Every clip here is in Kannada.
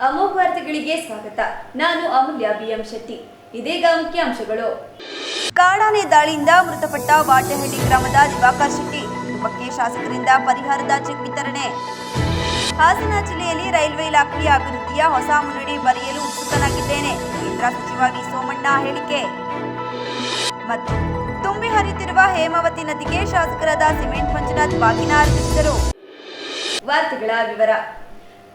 ಅಮೋಘ ವಾರ್ತೆಗಳಿಗೆ ಸ್ವಾಗತ. ನಾನು ಅಮೂಲ್ಯ ಬಿಎಂ ಶೆಟ್ಟಿ. ಇದೀಗ ಮುಖ್ಯಾಂಶಗಳು. ಕಾಡಾನೆ ದಾಳಿಯಿಂದ ಮೃತಪಟ್ಟ ವಾಟೆಹಳ್ಳಿ ಗ್ರಾಮದ ದಿವಾಕರ್ ಶೆಟ್ಟಿ ಕುಟುಂಬಕ್ಕೆ ಶಾಸಕರಿಂದ ಪರಿಹಾರದ ಚೆಕ್ ವಿತರಣೆ. ಹಾಸನ ಜಿಲ್ಲೆಯಲ್ಲಿ ರೈಲ್ವೆ ಇಲಾಖೆಯ ಅಭಿವೃದ್ಧಿಯ ಹೊಸ ಮುನ್ನುಡಿ ಬರೆಯಲು ಉತ್ಸುಕನಾಗಿದ್ದೇನೆ, ಕೇಂದ್ರ ಸಚಿವ ವಿ ಸೋಮಣ್ಣ ಹೇಳಿಕೆ. ಮತ್ತು ತುಂಬಿ ಹರಿಯುತ್ತಿರುವ ಹೇಮಾವತಿ ನದಿಗೆ ಶಾಸಕರಾದ ಸಿಮೆಂಟ್ ಮಂಜುನಾಥ್ ಬಾಗಿನ ಅರ್ಪಿಸಿದರು. ವಾರ್ತೆಗಳ ವಿವರ.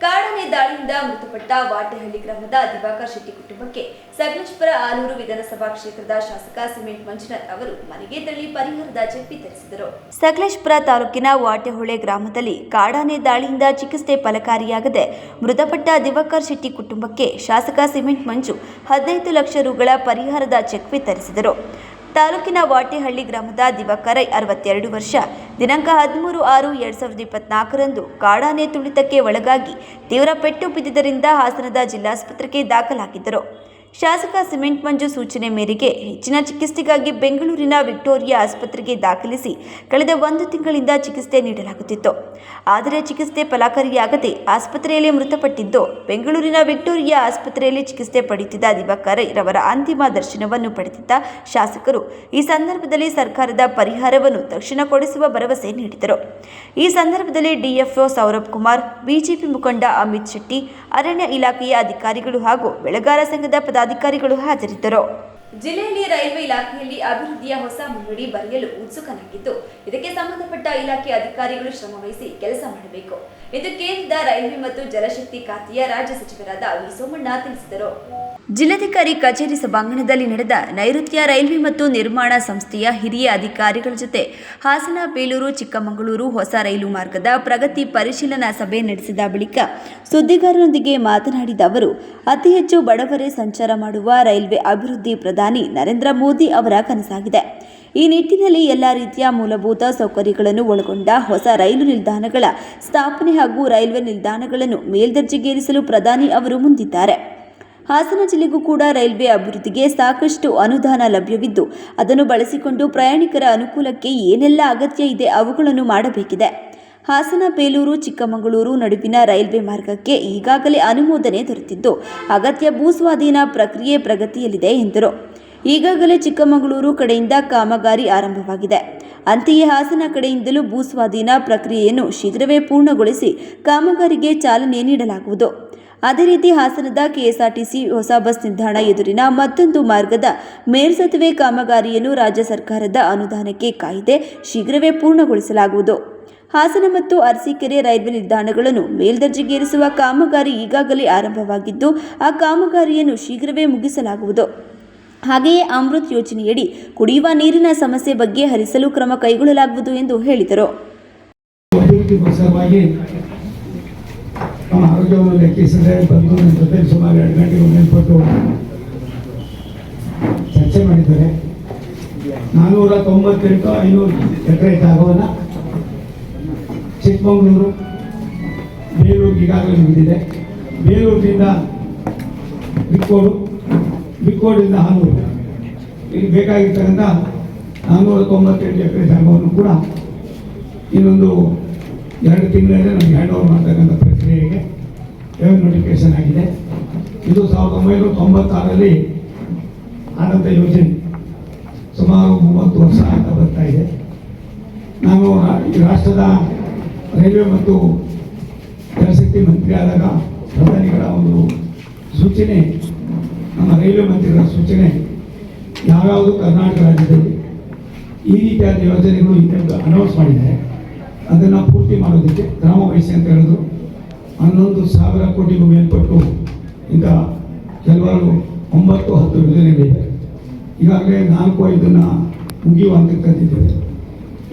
ಕಾಡಾನೆ ದಾಳಿಯಿಂದ ಮೃತಪಟ್ಟ ವಾಟೆಹಳ್ಳಿ ಗ್ರಾಮದ ದಿವಾಕರ್ ಶೆಟ್ಟಿ ಕುಟುಂಬಕ್ಕೆ ಸಕಲೇಶಪುರ ಆಲೂರು ವಿಧಾನಸಭಾ ಕ್ಷೇತ್ರದ ಶಾಸಕ ಸಿಮೆಂಟ್ ಮಂಜುನಾಥ್ ಅವರು ಮನೆಗೆ ತೆರಳಿ ಪರಿಹಾರದ ಚೆಕ್ ವಿತರಿಸಿದರು. ಸಕಲೇಶಪುರ ತಾಲೂಕಿನ ವಾಟೆಹೊಳೆ ಗ್ರಾಮದಲ್ಲಿ ಕಾಡಾನೆ ದಾಳಿಯಿಂದ ಚಿಕಿತ್ಸೆ ಫಲಕಾರಿಯಾಗದೆ ಮೃತಪಟ್ಟ ದಿವಾಕರ್ ಶೆಟ್ಟಿ ಕುಟುಂಬಕ್ಕೆ ಶಾಸಕ ಸಿಮೆಂಟ್ ಮಂಜು 15 ಲಕ್ಷ ರುಗಳ ಪರಿಹಾರದ ಚೆಕ್ ವಿತರಿಸಿದರು. ತಾಲೂಕಿನ ವಾಟೆಹಳ್ಳಿ ಗ್ರಾಮದ ದಿವಾಕರ್ 62 ವರ್ಷ ದಿನಾಂಕ 13/6/2024 ಕಾಡಾನೆ ತುಳಿತಕ್ಕೆ ಒಳಗಾಗಿ ತೀವ್ರ ಪೆಟ್ಟು ಬಿದ್ದಿದ್ದರಿಂದ ಹಾಸನದ ಜಿಲ್ಲಾಸ್ಪತ್ರೆಗೆ ದಾಖಲಾಗಿದ್ದರು. ಶಾಸಕ ಸಿಮೆಂಟ್ ಮಂಜು ಸೂಚನೆ ಮೇರೆಗೆ ಹೆಚ್ಚಿನ ಚಿಕಿತ್ಸೆಗಾಗಿ ಬೆಂಗಳೂರಿನ ವಿಕ್ಟೋರಿಯಾ ಆಸ್ಪತ್ರೆಗೆ ದಾಖಲಿಸಿ ಕಳೆದ 1 ತಿಂಗಳಿಂದ ಚಿಕಿತ್ಸೆ ನೀಡಲಾಗುತ್ತಿತ್ತು. ಆದರೆ ಚಿಕಿತ್ಸೆ ಫಲಕಾರಿಯಾಗದೆ ಆಸ್ಪತ್ರೆಯಲ್ಲಿ ಮೃತಪಟ್ಟಿದ್ದು, ಬೆಂಗಳೂರಿನ ವಿಕ್ಟೋರಿಯಾ ಆಸ್ಪತ್ರೆಯಲ್ಲಿ ಚಿಕಿತ್ಸೆ ಪಡೆಯುತ್ತಿದ್ದ ದಿವಾಕರ್ ರವರ ಅಂತಿಮ ದರ್ಶನವನ್ನು ಪಡೆದಿದ್ದ ಶಾಸಕರು ಈ ಸಂದರ್ಭದಲ್ಲಿ ಸರ್ಕಾರದ ಪರಿಹಾರವನ್ನು ತಕ್ಷಣ ಕೊಡಿಸುವ ಭರವಸೆ ನೀಡಿದರು. ಈ ಸಂದರ್ಭದಲ್ಲಿ ಡಿಎಫ್ಒ ಸೌರಭ್ ಕುಮಾರ್, ಬಿಜೆಪಿ ಮುಖಂಡ ಅಮಿತ್ ಶೆಟ್ಟಿ, ಅರಣ್ಯ ಇಲಾಖೆಯ ಅಧಿಕಾರಿಗಳು ಹಾಗೂ ಬೆಳೆಗಾರ ಸಂಘದ ಪದಾಧಿಕಾರಿಗಳು ಹಾಜರಿದ್ದರು. ಜಿಲ್ಲೆಯಲ್ಲಿ ರೈಲ್ವೆ ಇಲಾಖೆಯಲ್ಲಿ ಅಭಿವೃದ್ಧಿಯ ಹೊಸ ಮುನ್ನುಡಿ ಬರೆಯಲು ಉತ್ಸುಕನಾಗಿದ್ದು, ಇದಕ್ಕೆ ಸಂಬಂಧಪಟ್ಟ ಇಲಾಖೆ ಅಧಿಕಾರಿಗಳು ಶ್ರಮವಹಿಸಿ ಕೆಲಸ ಮಾಡಬೇಕು ಎಂದು ಕೇಂದ್ರದ ರೈಲ್ವೆ ಮತ್ತು ಜಲಶಕ್ತಿ ಖಾತೆಯ ರಾಜ್ಯ ಸಚಿವರಾದ ವಿ ಸೋಮಣ್ಣ ತಿಳಿಸಿದರು. ಜಿಲ್ಲಾಧಿಕಾರಿ ಕಚೇರಿ ಸಭಾಂಗಣದಲ್ಲಿ ನಡೆದ ನೈಋತ್ಯ ರೈಲ್ವೆ ಮತ್ತು ನಿರ್ಮಾಣ ಸಂಸ್ಥೆಯ ಹಿರಿಯ ಅಧಿಕಾರಿಗಳ ಜೊತೆ ಹಾಸನ, ಬೇಲೂರು, ಚಿಕ್ಕಮಗಳೂರು ಹೊಸ ರೈಲು ಮಾರ್ಗದ ಪ್ರಗತಿ ಪರಿಶೀಲನಾ ಸಭೆ ನಡೆಸಿದ ಬಳಿಕ ಸುದ್ದಿಗಾರರೊಂದಿಗೆ ಮಾತನಾಡಿದ ಅವರು, ಅತಿ ಹೆಚ್ಚು ಬಡವರೇ ಸಂಚಾರ ಮಾಡುವ ರೈಲ್ವೆ ಅಭಿವೃದ್ಧಿ ಪ್ರಧಾನಿ ನರೇಂದ್ರ ಮೋದಿ ಅವರ ಕನಸಾಗಿದೆ. ಈ ನಿಟ್ಟಿನಲ್ಲಿ ಎಲ್ಲ ರೀತಿಯ ಮೂಲಭೂತ ಸೌಕರ್ಯಗಳನ್ನು ಒಳಗೊಂಡ ಹೊಸ ರೈಲು ನಿಲ್ದಾಣಗಳ ಸ್ಥಾಪನೆ ಹಾಗೂ ರೈಲ್ವೆ ನಿಲ್ದಾಣಗಳನ್ನು ಮೇಲ್ದರ್ಜೆಗೇರಿಸಲು ಪ್ರಧಾನಿ ಅವರು ಮುಂದಿದ್ದಾರೆ. ಹಾಸನ ಜಿಲ್ಲೆಗೂ ಕೂಡ ರೈಲ್ವೆ ಅಭಿವೃದ್ಧಿಗೆ ಸಾಕಷ್ಟು ಅನುದಾನ ಲಭ್ಯವಿದ್ದು, ಅದನ್ನು ಬಳಸಿಕೊಂಡು ಪ್ರಯಾಣಿಕರ ಅನುಕೂಲಕ್ಕೆ ಏನೆಲ್ಲ ಅಗತ್ಯ ಇದೆ ಅವುಗಳನ್ನು ಮಾಡಬೇಕಿದೆ. ಹಾಸನ, ಬೇಲೂರು, ಚಿಕ್ಕಮಗಳೂರು ನಡುವಿನ ರೈಲ್ವೆ ಮಾರ್ಗಕ್ಕೆ ಈಗಾಗಲೇ ಅನುಮೋದನೆ ದೊರೆತಿದ್ದು, ಅಗತ್ಯ ಭೂಸ್ವಾಧೀನ ಪ್ರಕ್ರಿಯೆ ಪ್ರಗತಿಯಲ್ಲಿದೆ ಎಂದರು. ಈಗಾಗಲೇ ಚಿಕ್ಕಮಗಳೂರು ಕಡೆಯಿಂದ ಕಾಮಗಾರಿ ಆರಂಭವಾಗಿದೆ. ಅಂತೆಯೇ ಹಾಸನ ಕಡೆಯಿಂದಲೂ ಭೂಸ್ವಾಧೀನ ಪ್ರಕ್ರಿಯೆಯನ್ನು ಶೀಘ್ರವೇ ಪೂರ್ಣಗೊಳಿಸಿ ಕಾಮಗಾರಿಗೆ ಚಾಲನೆ ನೀಡಲಾಗುವುದು. ಅದೇ ರೀತಿ ಹಾಸನದ ಕೆಎಸ್ಆರ್ಟಿಸಿ ಹೊಸ ಬಸ್ ನಿಲ್ದಾಣ ಎದುರಿನ ಮತ್ತೊಂದು ಮಾರ್ಗದ ಮೇಲ್ಸೇತುವೆ ಕಾಮಗಾರಿಯನ್ನು ರಾಜ್ಯ ಸರ್ಕಾರದ ಅನುದಾನಕ್ಕೆ ಕಾಯ್ದೆ ಶೀಘ್ರವೇ ಪೂರ್ಣಗೊಳಿಸಲಾಗುವುದು. ಹಾಸನ ಮತ್ತು ಅರಸೀಕೆರೆ ರೈಲ್ವೆ ನಿಲ್ದಾಣಗಳನ್ನು ಮೇಲ್ದರ್ಜೆಗೇರಿಸುವ ಕಾಮಗಾರಿ ಈಗಾಗಲೇ ಆರಂಭವಾಗಿದ್ದು, ಆ ಕಾಮಗಾರಿಯನ್ನು ಶೀಘ್ರವೇ ಮುಗಿಸಲಾಗುವುದು. ಹಾಗೆಯೇ ಅಮೃತ್ ಯೋಜನೆಯಡಿ ಕುಡಿಯುವ ನೀರಿನ ಸಮಸ್ಯೆ ಬಗ್ಗೆ ಹರಿಸಲು ಕ್ರಮ ಕೈಗೊಳ್ಳಲಾಗುವುದು ಎಂದು ಹೇಳಿದರು. ಆರೋಗ್ಯವನ್ನು ಲೆಕ್ಕಿಸದೆ ಬಂದು ನನ್ನ ಜೊತೆ ಸುಮಾರು 2 ಗಂಟೆಗೆ ಮೇಲ್ಪಟ್ಟು ಚರ್ಚೆ ಮಾಡಿದ್ದಾರೆ. 498 ಎಕರೆ ಜಾಗವನ್ನು ಚಿಕ್ಕಮಗಳೂರು, ಬೇಲೂರಿಗೆ ಈಗಾಗಲೇ ಮುಗಿದಿದೆ. ಬೇಲೂರಿನಿಂದ ಬಿಕ್ಕೋಡಿಂದ ಹಾನೂರು ಇಲ್ಲಿ ಬೇಕಾಗಿರ್ತಕ್ಕಂಥ 498 ಎಕರೆ ಜಾಗವನ್ನು ಕೂಡ ಇನ್ನೊಂದು 2 ತಿಂಗಳಲ್ಲಿ ನಮಗೆ ಹ್ಯಾಂಡ್ ಓವರ್ ಮಾಡ್ತಕ್ಕಂಥ ಪ್ರಕ್ರಿಯೆಗೆ ನೋಟಿಫಿಕೇಶನ್ ಆಗಿದೆ. ಇದು 1996ರಲ್ಲಿ ಆದಂಥ ಯೋಜನೆ, ಸುಮಾರು 30 ವರ್ಷ ಅಂತ ಬರ್ತಾ ಇದೆ. ನಾನು ಈ ರಾಷ್ಟ್ರದ ರೈಲ್ವೆ ಮತ್ತು ಜಲಶಕ್ತಿ ಮಂತ್ರಿ ಆದಾಗ ಪ್ರಧಾನಿಗಳ ಒಂದು ಸೂಚನೆ, ನಮ್ಮ ರೈಲ್ವೆ ಮಂತ್ರಿಗಳ ಸೂಚನೆ, ಯಾವ್ಯಾವುದು ಕರ್ನಾಟಕ ರಾಜ್ಯದಲ್ಲಿ ಈ ರೀತಿಯಾದ ಯೋಜನೆಗಳು ಹಿಂದೆ ಅನೌನ್ಸ್ ಮಾಡಿದ್ದಾರೆ, ಅದನ್ನು ಪೂರ್ತಿ ಮಾಡೋದಕ್ಕೆ ಕ್ರಮ ವಹಿಸಿ ಅಂತ ಹೇಳಿದ್ರು. 11,000 ಕೋಟಿಗೂ ಮೇಲ್ಪಟ್ಟು ಈಗ ಕೆಲವರು 9-10 ಯೋಜನೆಗಳಿವೆ. ಈಗಾಗಲೇ 4-5 ಮುಗಿಯುವ ಹಂತಕ್ಕೆ ತಂದಿದ್ದೇವೆ.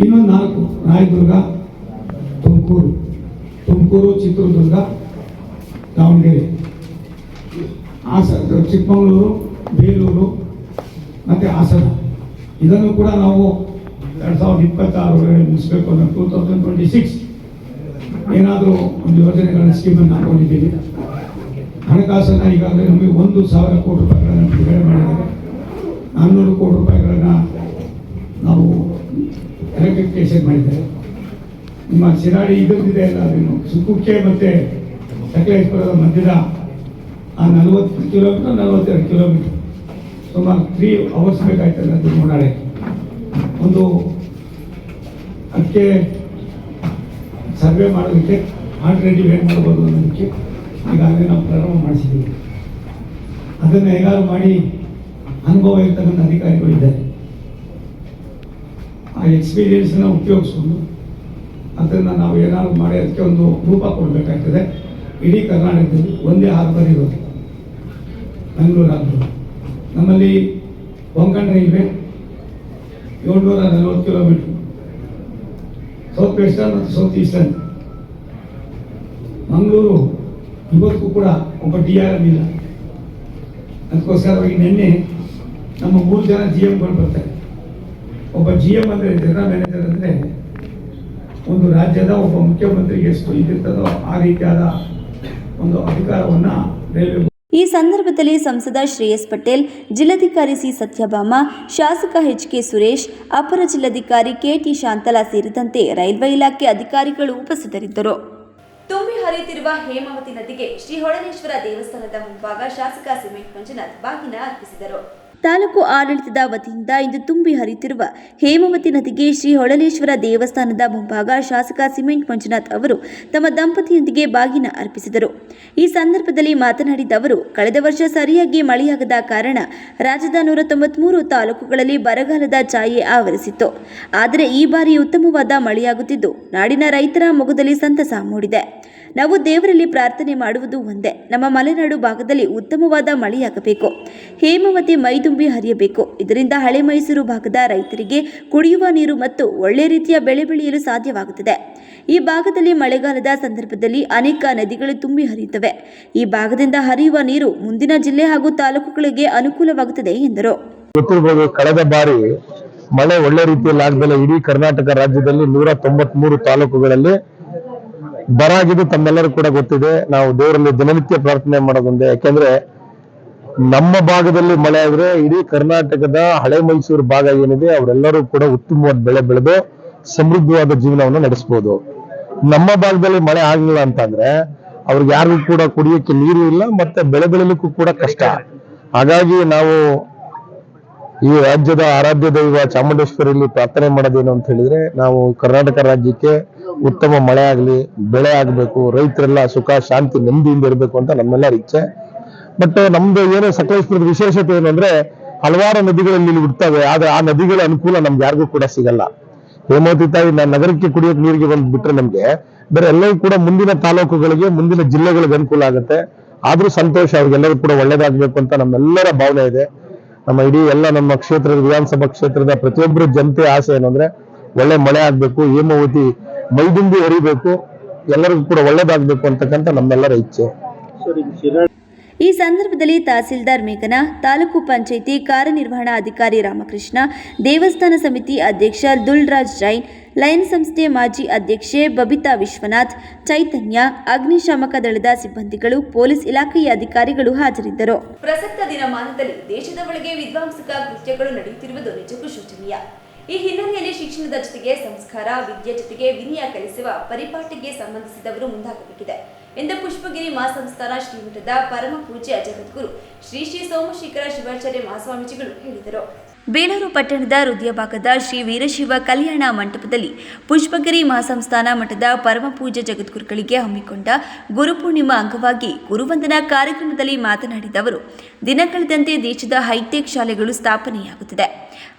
ಇನ್ನೊಂದು 4 ರಾಯದುರ್ಗ, ತುಮಕೂರು, ಚಿತ್ರದುರ್ಗ, ದಾವಣಗೆರೆ, ಚಿಕ್ಕಮಗಳೂರು, ಬೇಲೂರು ಮತ್ತು ಹಾಸನ, ಇದನ್ನು ಕೂಡ ನಾವು 2026 ಮುಗಿಸ್ಬೇಕು ಅನ್ನೋ 2026 ಏನಾದರೂ ಒಂದು ಯೋಜನೆಗಳ ಸ್ಕೀಮನ್ನು ಹಾಕೊಂಡಿದ್ದೀವಿ. ಹಣಕಾಸನ್ನು ಈಗಾಗಲೇ ನಮಗೆ 1,000 ಕೋಟಿ ರೂಪಾಯಿಗಳನ್ನು ಬಿಡುಗಡೆ ಮಾಡಿದ್ದಾರೆ. 400 ಕೋಟಿ ರೂಪಾಯಿಗಳನ್ನು ನಾವು ಎಲೆಕ್ಟ್ರಿಫಿಕೇಶನ್ ಮಾಡಿದ್ದಾರೆ. ನಿಮ್ಮ ಶಿರಾಡಿ ಇದರದ್ದಿದೆ ಅಲ್ಲ, ಅದನ್ನು ಸುಕ್ಕುಕ್ಕೆ ಮತ್ತು ಸಕಲೇಶ್ಪುರದ ಮಧ್ಯದ ಆ 40 ಕಿಲೋಮೀಟರ್ 42 ಕಿಲೋಮೀಟರ್ ಸುಮಾರು 3 ಅವರ್ಸ್ ಬೇಕಾಯ್ತದೆ ಅದು ಓಡಾಡೋಕ್ಕೆ. ಒಂದು ಅದಕ್ಕೆ ಸರ್ವೆ ಮಾಡೋದಕ್ಕೆ ಆಲ್ರೆಡಿ ವೇಟ್ ಮಾಡ್ಬೋದು ಅನ್ನೋದಕ್ಕೆ ಈಗಾಗಲೇ ನಾವು ಪ್ರಾರಂಭ ಮಾಡಿಸಿದ್ದೀವಿ. ಅದನ್ನು ಹೇಗಾದ್ರು ಮಾಡಿ ಅನುಭವ ಇರ್ತಕ್ಕಂಥ ಅಧಿಕಾರಿಗಳಿದ್ದಾರೆ, ಆ ಎಕ್ಸ್ಪೀರಿಯನ್ಸನ್ನು ಉಪಯೋಗಿಸ್ಕೊಂಡು ಅದನ್ನು ನಾವು ಏನಾದ್ರು ಮಾಡಿ ಅದಕ್ಕೆ ಒಂದು ರೂಪ ಕೊಡಬೇಕಾಗ್ತದೆ. ಇಡೀ ಕರ್ನಾಟಕದಲ್ಲಿ ಒಂದೇ ಹಾರ್ಬರ್ ಇರೋದು ಬೆಂಗಳೂರು ಹಾರ್ಬರ್. ನಮ್ಮಲ್ಲಿ Konkan railway 740 kilometre, south western ಮತ್ತು ಸೌತ್ ಈಸ್ಟರ್ನ್. ಮಂಗಳೂರು ಇವತ್ತು ಕೂಡ ಒಬ್ಬ DRM ಇಲ್ಲ. ಅದಕ್ಕೋಸ್ಕರವಾಗಿ ನಿನ್ನೆ ನಮ್ಮ 3 ಜನ GMಗಳು ಬರ್ತಾರೆ. ಒಬ್ಬ GM ಅಂದರೆ ಜನರಲ್ ಮ್ಯಾನೇಜರ್ ಅಂದರೆ ಒಂದು ರಾಜ್ಯದ ಒಬ್ಬ ಮುಖ್ಯಮಂತ್ರಿಗೆ ಎಷ್ಟು ಇದಿರ್ತದೋ ಆ ರೀತಿಯಾದ ಒಂದು ಅಧಿಕಾರವನ್ನು ರೈಲ್ವೆ. ಈ ಸಂದರ್ಭದಲ್ಲಿ ಸಂಸದ ಶ್ರೇಯಸ್ ಪಟೇಲ್, ಜಿಲ್ಲಾಧಿಕಾರಿ ಸಿ ಸತ್ಯಭಾಮ, ಶಾಸಕ HK ಸುರೇಶ್, ಅಪರ ಜಿಲ್ಲಾಧಿಕಾರಿ KT ಶಾಂತಲಾ ಸೇರಿದಂತೆ ರೈಲ್ವೆ ಇಲಾಖೆ ಅಧಿಕಾರಿಗಳು ಉಪಸ್ಥಿತರಿದ್ದರು. ತುಂಬಿ ಹರಿಯುತ್ತಿರುವ ಹೇಮಾವತಿ ನದಿಗೆ ಶ್ರೀ ಹೊಳಲೇಶ್ವರ ದೇವಸ್ಥಾನದ ಮುಂಭಾಗ ಶಾಸಕ ಸಿಮೆಂಟ್ ಮಂಜುನಾಥ್ ಬಾಗಿನ ಅರ್ಪಿಸಿದರು. ತಾಲೂಕು ಆಡಳಿತದ ವತಿಯಿಂದ ಇಂದು ತುಂಬಿ ಹರಿಯುತ್ತಿರುವ ಹೇಮಾವತಿ ನದಿಗೆ ಶ್ರೀ ಹೊಳಲೇಶ್ವರ ದೇವಸ್ಥಾನದ ಮುಂಭಾಗ ಶಾಸಕ ಸಿಮೆಂಟ್ ಮಂಜುನಾಥ್ ಅವರು ತಮ್ಮ ದಂಪತಿಯೊಂದಿಗೆ ಬಾಗಿನ ಅರ್ಪಿಸಿದರು. ಈ ಸಂದರ್ಭದಲ್ಲಿ ಮಾತನಾಡಿದ ಅವರು, ಕಳೆದ ವರ್ಷ ಸರಿಯಾಗಿ ಮಳೆಯಾಗದ ಕಾರಣ ರಾಜ್ಯದ 193 ತಾಲೂಕುಗಳಲ್ಲಿ ಬರಗಾಲದ ಛಾಯೆ ಆವರಿಸಿತ್ತು. ಆದರೆ ಈ ಬಾರಿ ಉತ್ತಮವಾದ ಮಳೆಯಾಗುತ್ತಿದ್ದು ನಾಡಿನ ರೈತರ ಮೊಗದಲ್ಲಿ ಸಂತಸ ಮೂಡಿದೆ. ನಾವು ದೇವರಲ್ಲಿ ಪ್ರಾರ್ಥನೆ ಮಾಡುವುದು ಒಂದೇ, ನಮ್ಮ ಮಲೆನಾಡು ಭಾಗದಲ್ಲಿ ಉತ್ತಮವಾದ ಮಳೆಯಾಗಬೇಕು, ಹೇಮಾವತಿ ಮೈದುಂಬಿ ಹರಿಯಬೇಕು. ಇದರಿಂದ ಹಳೆ ಮೈಸೂರು ಭಾಗದ ರೈತರಿಗೆ ಕುಡಿಯುವ ನೀರು ಮತ್ತು ಒಳ್ಳೆ ರೀತಿಯ ಬೆಳೆ ಬೆಳೆಯಲು ಸಾಧ್ಯವಾಗುತ್ತದೆ. ಈ ಭಾಗದಲ್ಲಿ ಮಳೆಗಾಲದ ಸಂದರ್ಭದಲ್ಲಿ ಅನೇಕ ನದಿಗಳು ತುಂಬಿ ಹರಿಯುತ್ತವೆ. ಈ ಭಾಗದಿಂದ ಹರಿಯುವ ನೀರು ಮುಂದಿನ ಜಿಲ್ಲೆ ಹಾಗೂ ತಾಲೂಕುಗಳಿಗೆ ಅನುಕೂಲವಾಗುತ್ತದೆ ಎಂದರು. ಕಳೆದ ಬಾರಿ ಮಳೆ ಒಳ್ಳೆ ರೀತಿಯಲ್ಲಿ ಆಗದಲ್ಲ ಇಡೀ ಕರ್ನಾಟಕ ರಾಜ್ಯದಲ್ಲಿ 193 ತಾಲೂಕುಗಳಲ್ಲಿ ಬರ ಆಗಿದ್ದು ತಮ್ಮೆಲ್ಲರೂ ಕೂಡ ಗೊತ್ತಿದೆ. ನಾವು ದೇವರಲ್ಲಿ ದಿನನಿತ್ಯ ಪ್ರಾರ್ಥನೆ ಮಾಡೋದೊಂದೇ. ಯಾಕೆಂದ್ರೆ ನಮ್ಮ ಭಾಗದಲ್ಲಿ ಮಳೆ ಆದ್ರೆ ಇಡೀ ಕರ್ನಾಟಕದ ಹಳೆ ಮೈಸೂರು ಭಾಗ ಏನಿದೆ ಅವರೆಲ್ಲರೂ ಕೂಡ ಉತ್ತಮವಾದ ಬೆಳೆ ಬೆಳೆದು ಸಮೃದ್ಧವಾದ ಜೀವನವನ್ನು ನಡೆಸಬಹುದು. ನಮ್ಮ ಭಾಗದಲ್ಲಿ ಮಳೆ ಆಗಲಿಲ್ಲ ಅಂತಂದ್ರೆ ಅವ್ರಿಗೆ ಯಾರಿಗೂ ಕೂಡ ಕುಡಿಯಕ್ಕೆ ನೀರು ಇಲ್ಲ, ಮತ್ತೆ ಬೆಳೆ ಬೆಳೆಯಲಿಕ್ಕೂ ಕೂಡ ಕಷ್ಟ. ಹಾಗಾಗಿ ನಾವು ಈ ರಾಜ್ಯದ ಆರಾಧ್ಯ ದೈವ ಚಾಮುಂಡೇಶ್ವರಿಯಲ್ಲಿ ಪ್ರಾರ್ಥನೆ ಮಾಡೋದೇನು ಅಂತ ಹೇಳಿದ್ರೆ, ನಾವು ಕರ್ನಾಟಕ ರಾಜ್ಯಕ್ಕೆ ಉತ್ತಮ ಮಳೆ ಆಗಲಿ, ಬೆಳೆ ಆಗಬೇಕು, ರೈತರೆಲ್ಲ ಸುಖ ಶಾಂತಿ ನೆಮ್ಮದಿಯಿಂದ ಇರಬೇಕು ಅಂತ ನಮ್ಮೆಲ್ಲರ ಇಚ್ಛೆ. ಬಟ್ ನಮ್ದು ಏನು ಸಕಲೇಶ್ಪುರದ ವಿಶೇಷತೆ ಏನು ಅಂದ್ರೆ ಹಲವಾರು ನದಿಗಳಲ್ಲಿ ಹುಡ್ತವೆ, ಆದ್ರೆ ಆ ನದಿಗಳ ಅನುಕೂಲ ನಮ್ಗೆ ಯಾರಿಗೂ ಕೂಡ ಸಿಗಲ್ಲ. ಹೇಮಾವತಿ ತಾಯಿ ನಗರಕ್ಕೆ ಕುಡಿಯೋಕೆ ನೀರಿಗೆ ಬಂದು ಬಿಟ್ರೆ ನಮ್ಗೆ ಬೇರೆ ಎಲ್ಲವೂ ಕೂಡ ಮುಂದಿನ ತಾಲೂಕುಗಳಿಗೆ ಮುಂದಿನ ಜಿಲ್ಲೆಗಳಿಗೆ ಅನುಕೂಲ ಆಗುತ್ತೆ. ಆದ್ರೂ ಸಂತೋಷ, ಅವ್ರಿಗೆಲ್ಲರೂ ಕೂಡ ಒಳ್ಳೇದಾಗ್ಬೇಕು ಅಂತ ನಮ್ಮೆಲ್ಲರ ಭಾವನೆ ಇದೆ. ನಮ್ಮ ಇಡೀ ಎಲ್ಲ ನಮ್ಮ ಕ್ಷೇತ್ರದ ವಿಧಾನಸಭಾ ಕ್ಷೇತ್ರದ ಪ್ರತಿಯೊಬ್ಬರ ಜನತೆ ಆಸೆ ಏನಂದ್ರೆ ಒಳ್ಳೆ ಮಳೆ ಆಗ್ಬೇಕು, ಹೇಮಾವತಿ ಮೈದುಂಬಿ ಹರಿಬೇಕು, ಎಲ್ಲರಿಗೂ ಕೂಡ ಒಳ್ಳೇದಾಗ್ಬೇಕು ಅಂತಕ್ಕಂಥ ನಮ್ಮೆಲ್ಲರ ಇಚ್ಛೆ. ಈ ಸಂದರ್ಭದಲ್ಲಿ ತಹಸೀಲ್ದಾರ್ ಮೇಘನಾ, ತಾಲೂಕು ಪಂಚಾಯಿತಿ ಕಾರ್ಯನಿರ್ವಹಣಾ ಅಧಿಕಾರಿ ರಾಮಕೃಷ್ಣ, ದೇವಸ್ಥಾನ ಸಮಿತಿ ಅಧ್ಯಕ್ಷ ದುಲ್ರಾಜ್ ಜೈನ್, ಲಯನ್ ಸಂಸ್ಥೆ ಮಾಜಿ ಅಧ್ಯಕ್ಷೆ ಬಬಿತಾ ವಿಶ್ವನಾಥ್, ಚೈತನ್ಯ, ಅಗ್ನಿಶಾಮಕ ದಳದ ಸಿಬ್ಬಂದಿಗಳು, ಪೊಲೀಸ್ ಇಲಾಖೆಯ ಅಧಿಕಾರಿಗಳು ಹಾಜರಿದ್ದರು. ಪ್ರಸಕ್ತ ದಿನಮಾನದಲ್ಲಿ ದೇಶದ ಒಳಗೆ ವಿಧ್ವಂಸಕ ಕೃತ್ಯಗಳು ನಡೆಯುತ್ತಿರುವುದು ನಿಜಕ್ಕೂ ಶೋಚನೀಯ. ಈ ಹಿನ್ನೆಲೆಯಲ್ಲಿ ಶಿಕ್ಷಣದ ಜೊತೆಗೆ ಸಂಸ್ಕಾರ, ವಿದ್ಯೆ ಜೊತೆಗೆ ವಿನಯ ಕಲಿಸುವ ಪರಿಪಾಠಕ್ಕೆ ಸಂಬಂಧಿಸಿದವರು ಮುಂದಾಗಬೇಕಿದೆ ಎಂದು ಪುಷ್ಪಗಿರಿ ಮಹಾಸಂಸ್ಥಾನ ಶ್ರೀಮಠದ ಪರಮ ಪೂಜ್ಯ ಜಗದ್ಗುರು ಶ್ರೀ ಶ್ರೀ ಸೋಮಶೇಖರ ಶಿವಾಚಾರ್ಯ ಮಹಾಸ್ವಾಮೀಜಿಗಳು ಹೇಳಿದರು. ಬೇಲೂರು ಪಟ್ಟಣದ ಹೃದಯ ಭಾಗದ ಶ್ರೀ ವೀರಶೈವ ಕಲ್ಯಾಣ ಮಂಟಪದಲ್ಲಿ ಪುಷ್ಪಗಿರಿ ಮಹಾಸಂಸ್ಥಾನ ಮಠದ ಪರಮ ಪೂಜ್ಯ ಜಗದ್ಗುರುಗಳಿಗೆ ಹಮ್ಮಿಕೊಂಡ ಗುರುಪೂರ್ಣಿಮಾ ಅಂಗವಾಗಿ ಗುರುವಂದನಾ ಕಾರ್ಯಕ್ರಮದಲ್ಲಿ ಮಾತನಾಡಿದ ಅವರು, ದಿನ ಕಳೆದಂತೆ ದೇಶದ ಹೈಟೆಕ್ ಶಾಲೆಗಳು ಸ್ಥಾಪನೆಯಾಗುತ್ತಿದೆ.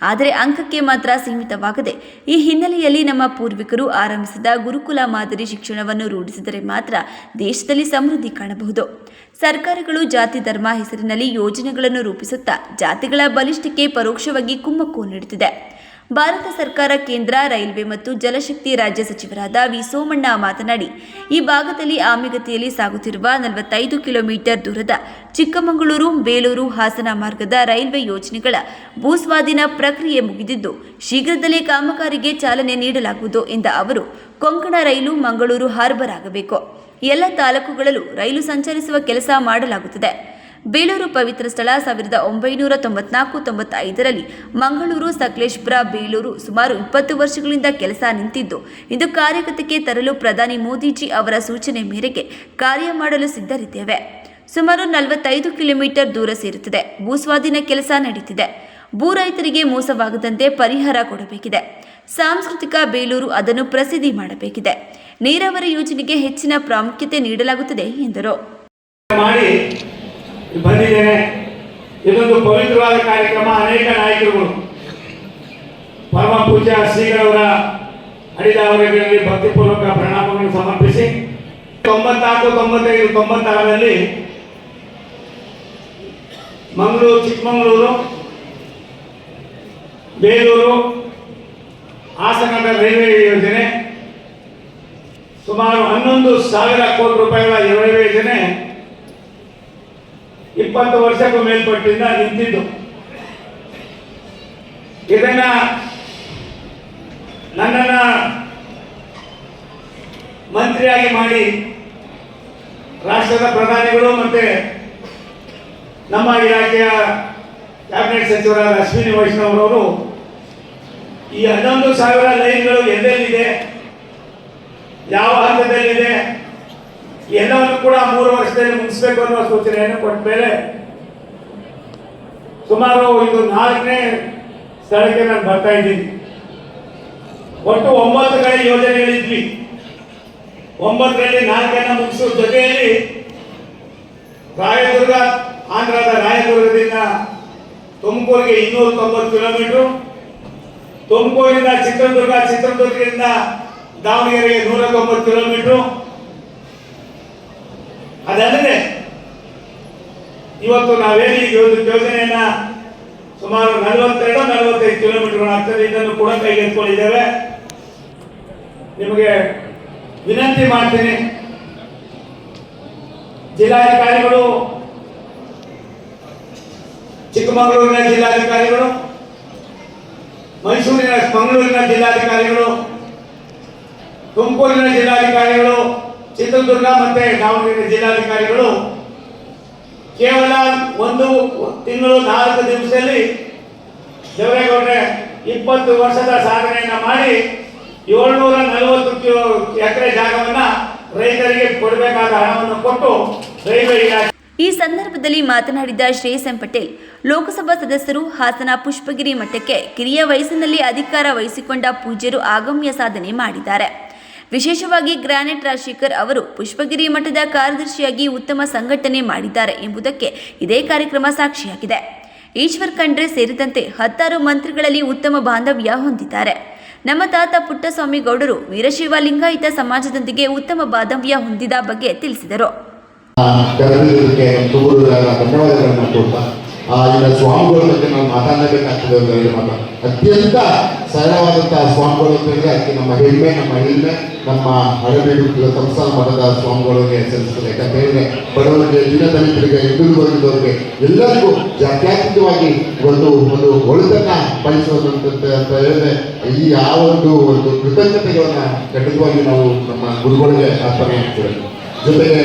ಆದರೆ ಅಂಕಕ್ಕೆ ಮಾತ್ರ ಸೀಮಿತವಾಗದೆ ಈ ಹಿನ್ನೆಲೆಯಲ್ಲಿ ನಮ್ಮ ಪೂರ್ವಿಕರು ಆರಂಭಿಸಿದ ಗುರುಕುಲ ಮಾದರಿ ಶಿಕ್ಷಣವನ್ನು ರೂಢಿಸಿದರೆ ಮಾತ್ರ ದೇಶದಲ್ಲಿ ಸಮೃದ್ಧಿ ಕಾಣಬಹುದು. ಸರ್ಕಾರಗಳು ಜಾತಿ ಧರ್ಮ ಹೆಸರಿನಲ್ಲಿ ಯೋಜನೆಗಳನ್ನು ರೂಪಿಸುತ್ತಾ ಜಾತಿಗಳ ಬಲಿಷ್ಠಕ್ಕೆ ಪರೋಕ್ಷವಾಗಿ ಕುಮ್ಮಕ್ಕು ನೀಡುತ್ತಿದೆ. ಭಾರತ ಸರ್ಕಾರ ಕೇಂದ್ರ ರೈಲ್ವೆ ಮತ್ತು ಜಲಶಕ್ತಿ ರಾಜ್ಯ ಸಚಿವರಾದ ವಿ ಸೋಮಣ್ಣ ಮಾತನಾಡಿ, ಈ ಭಾಗದಲ್ಲಿ ಆಮೆಗತಿಯಲ್ಲಿ ಸಾಗುತ್ತಿರುವ 45 ಕಿಲೋಮೀಟರ್ ದೂರದ ಚಿಕ್ಕಮಗಳೂರು ಬೇಲೂರು ಹಾಸನ ಮಾರ್ಗದ ರೈಲ್ವೆ ಯೋಜನೆಗಳ ಭೂಸ್ವಾಧೀನ ಪ್ರಕ್ರಿಯೆ ಮುಗಿದಿದ್ದು ಶೀಘ್ರದಲ್ಲೇ ಕಾಮಗಾರಿಗೆ ಚಾಲನೆ ನೀಡಲಾಗುವುದು ಎಂದ ಅವರು, ಕೊಂಕಣ ರೈಲು ಮಂಗಳೂರು ಹಾರ್ಬರ್ ಆಗಬೇಕು. ಎಲ್ಲ ತಾಲೂಕುಗಳಲ್ಲೂ ರೈಲು ಸಂಚರಿಸುವ ಕೆಲಸ ಮಾಡಲಾಗುತ್ತದೆ. ಬೇಲೂರು ಪವಿತ್ರ ಸ್ಥಳ 1994-95ರಲ್ಲಿ ಮಂಗಳೂರು ಸಕಲೇಶಪುರ ಬೇಲೂರು ಸುಮಾರು 20 ವರ್ಷಗಳಿಂದ ಕೆಲಸ ನಿಂತಿದ್ದು ಇಂದು ಕಾರ್ಯಗತಕ್ಕೆ ತರಲು ಪ್ರಧಾನಿ ಮೋದಿಜಿ ಅವರ ಸೂಚನೆ ಮೇರೆಗೆ ಕಾರ್ಯ ಮಾಡಲು ಸಿದ್ಧರಿದ್ದೇವೆ. ಸುಮಾರು 45 ಕಿಲೋಮೀಟರ್ ದೂರ ಸೇರುತ್ತದೆ. ಭೂಸ್ವಾಧೀನ ಕೆಲಸ ನಡೀತಿದೆ. ಭೂ ರೈತರಿಗೆ ಮೋಸವಾಗದಂತೆ ಪರಿಹಾರ ಕೊಡಬೇಕಿದೆ. ಸಾಂಸ್ಕೃತಿಕ ಬೇಲೂರು ಅದನ್ನು ಪ್ರಸಿದ್ಧಿ ಮಾಡಬೇಕಿದೆ. ನೀರಾವರಿ ಯೋಜನೆಗೆ ಹೆಚ್ಚಿನ ಪ್ರಾಮುಖ್ಯತೆ ನೀಡಲಾಗುತ್ತದೆ ಎಂದರು. ಮಾಡಿ ಬಂದಿದ್ದೇನೆ. ಇದೊಂದು ಪವಿತ್ರವಾದ ಕಾರ್ಯಕ್ರಮ. ಅನೇಕ ನಾಯಕರುಗಳು ಪರಮ ಪೂಜ್ಯ ಶ್ರೀಗಳವರ ಅಡಿದಾವರಗಳಲ್ಲಿ ಭಕ್ತಿಪೂರ್ವಕ ಪ್ರಣಾಮಗಳನ್ನು ಸಮರ್ಪಿಸಿ 94, 95, 96ರಲ್ಲಿ ಮಂಗಳೂರು, ಚಿಕ್ಕಮಗಳೂರು, ಬೇಲೂರು, ಹಾಸನದ ರೈಲ್ವೆ ಯೋಜನೆ ಸುಮಾರು 11,000 ಕೋಟಿ ರೂಪಾಯಿಗಳ ರೈಲ್ವೆ ಯೋಜನೆ 20 ವರ್ಷಕ್ಕೂ ಮೇಲ್ಪಟ್ಟಿಂದ ನಿಂತಿದ್ದು. ಇದನ್ನ ನನ್ನನ್ನ ಮಂತ್ರಿಯಾಗಿ ಮಾಡಿ ರಾಷ್ಟ್ರದ ಪ್ರಧಾನಿಗಳು ಮತ್ತೆ ನಮ್ಮ ಇಲಾಖೆಯ ಕ್ಯಾಬಿನೆಟ್ ಸಚಿವರಾದ ಅಶ್ವಿನಿ ವೈಷ್ಣವ್ ಅವರು ಈ 11,000 ಲೈನ್ಗಳು ಎಲ್ಲೆಲ್ಲಿದೆ, ಯಾವ ಹಂತದಲ್ಲಿದೆ ಎಲ್ಲವನ್ನು ಕೂಡ 3 ವರ್ಷದಲ್ಲಿ ಮುಗಿಸ್ಬೇಕು ಅನ್ನುವ ಸೂಚನೆಯನ್ನು ಕೊಟ್ಟ ಮೇಲೆ ಸುಮಾರು ಇದು 4ನೇ ಸ್ಥಳಕ್ಕೆ ನಾನು ಬರ್ತಾ ಇದ್ದೀನಿ. ಒಟ್ಟು 9 ಕಡೆ ಯೋಜನೆಗಳಿದ್ವಿ. 9ರಲ್ಲಿ 4ನ್ನು ಮುಗಿಸುವ ಜೊತೆಯಲ್ಲಿ ರಾಯದುರ್ಗ, ಆಂಧ್ರದ ರಾಯದುರ್ಗದಿಂದ ತುಮಕೂರಿಗೆ 290 ಕಿಲೋಮೀಟರ್, ತುಮಕೂರಿಂದ ಚಿತ್ರದುರ್ಗ, ಚಿತ್ರದುರ್ಗದಿಂದ ದಾವಣಗೆರೆಗೆ 190 ಕಿಲೋಮೀಟರ್. ಅದಲ್ಲದೆ ಇವತ್ತು ನಾವೇನು ಈ ಯೋಜನೆಯನ್ನ ಸುಮಾರು 42-45 ಕಿಲೋಮೀಟರ್ ಆಗ್ತದೆ. ಇದನ್ನು ಕೂಡ ಕೈಗೆತ್ತಿಕೊಂಡಿದ್ದೇವೆ. ನಿಮಗೆ ವಿನಂತಿ ಮಾಡ್ತೀನಿ, ಜಿಲ್ಲಾಧಿಕಾರಿಗಳು, ಚಿಕ್ಕಮಗಳೂರಿನ ಜಿಲ್ಲಾಧಿಕಾರಿಗಳು, ಮಂಗಳೂರಿನ ಜಿಲ್ಲಾಧಿಕಾರಿಗಳು, ತುಮಕೂರಿನ ಜಿಲ್ಲಾಧಿಕಾರಿಗಳು, ಚಿತ್ರದುರ್ಗ ಮತ್ತೆ ದಾವಣಗೆರೆ ಜಿಲ್ಲಾಧಿಕಾರಿಗಳು ಕೇವಲ 1 ತಿಂಗಳು 4 ದಿವಸದಲ್ಲಿ ದೇವರೇಗೌಡ್ರೆ 20 ವರ್ಷದ ಸಾಧನೆಯನ್ನ ಮಾಡಿ 740 ಎಕರೆ ಜಾಗವನ್ನ ರೈತರಿಗೆ ಕೊಡಬೇಕಾದ ಹಣವನ್ನು ಕೊಟ್ಟು ರೈಲ್ವೆ ಇಲಾಖೆ. ಈ ಸಂದರ್ಭದಲ್ಲಿ ಮಾತನಾಡಿದ ಶ್ರೇಯಸ್ ಎಂ ಪಟೇಲ್, ಲೋಕಸಭಾ ಸದಸ್ಯರು ಹಾಸನ ಪುಷ್ಪಗಿರಿ ಮಠಕ್ಕೆ ಕಿರಿಯ ವಯಸ್ಸಿನಲ್ಲಿ ಅಧಿಕಾರ ವಹಿಸಿಕೊಂಡ ಪೂಜ್ಯರು ಆಗಮ್ಯ ಸಾಧನೆ ಮಾಡಿದ್ದಾರೆ. ವಿಶೇಷವಾಗಿ ಗ್ರಾನೆಟ್ ರಾಜಶೇಖರ್ ಅವರು ಪುಷ್ಪಗಿರಿ ಮಠದ ಕಾರ್ಯದರ್ಶಿಯಾಗಿ ಉತ್ತಮ ಸಂಘಟನೆ ಮಾಡಿದ್ದಾರೆ ಎಂಬುದಕ್ಕೆ ಇದೇ ಕಾರ್ಯಕ್ರಮ ಸಾಕ್ಷಿಯಾಗಿದೆ. ಈಶ್ವರ್ ಖಂಡ್ರೆ ಸೇರಿದಂತೆ 10 ಮಂತ್ರಿಗಳಲ್ಲಿ ಉತ್ತಮ ಬಾಂಧವ್ಯ ಹೊಂದಿದ್ದಾರೆ. ನಮ್ಮ ತಾತ ಪುಟ್ಟಸ್ವಾಮಿ ಗೌಡರು ವೀರಶೈವ ಲಿಂಗಾಯತ ಸಮಾಜದೊಂದಿಗೆ ಉತ್ತಮ ಬಾಂಧವ್ಯ ಹೊಂದಿದ ಬಗ್ಗೆ ತಿಳಿಸಿದರು. ಧನ್ಯವಾದಗಳನ್ನು ಕೊಡ್ತಾ ಇನ್ನು ಸ್ವಾಮಿಗಳ ಬಗ್ಗೆ ನಾವು ಮಾತಾಡಲೇಬೇಕಾಗ್ತದೆ. ಅತ್ಯಂತ ಸರಳವಾದಂತಹ ಸ್ವಾಮಿಗಳು ಅಂತ ಹೇಳಿದ್ರೆ ಅದಕ್ಕೆ ನಮ್ಮ ಹೆಮ್ಮೆ ನಮ್ಮ ಹಳೆಬೀಡು ಸಂಸ್ಥಾನ ಮಠದ ಸ್ವಾಮಿಗಳಿಗೆ ಸಲ್ಲಿಸ್ತದೆ. ಯಾಕಂತ ಹೇಳಿದ್ರೆ ಬಡವರಿಗೆ, ದೀನದಲಿತರಿಗೆ, ಹಿಂದುಳಿದು ವರ್ಗದವರಿಗೆ ಎಲ್ಲರಿಗೂ ಜಾತ್ಯತೀತವಾಗಿ ಒಂದು ಒಳಿತನ್ನ ಬಯಸುವಂತ ಅಂತ ಹೇಳಿದ್ರೆ ಈ ಆ ಒಂದು ಕೃತಜ್ಞತೆಗಳನ್ನ ಖಂಡಿತವಾಗಿ ನಾವು ನಮ್ಮ ಗುರುಗಳಿಗೆ ಅರ್ಪಣೆ ಆಗ್ತೇವೆ. ಜೊತೆಗೆ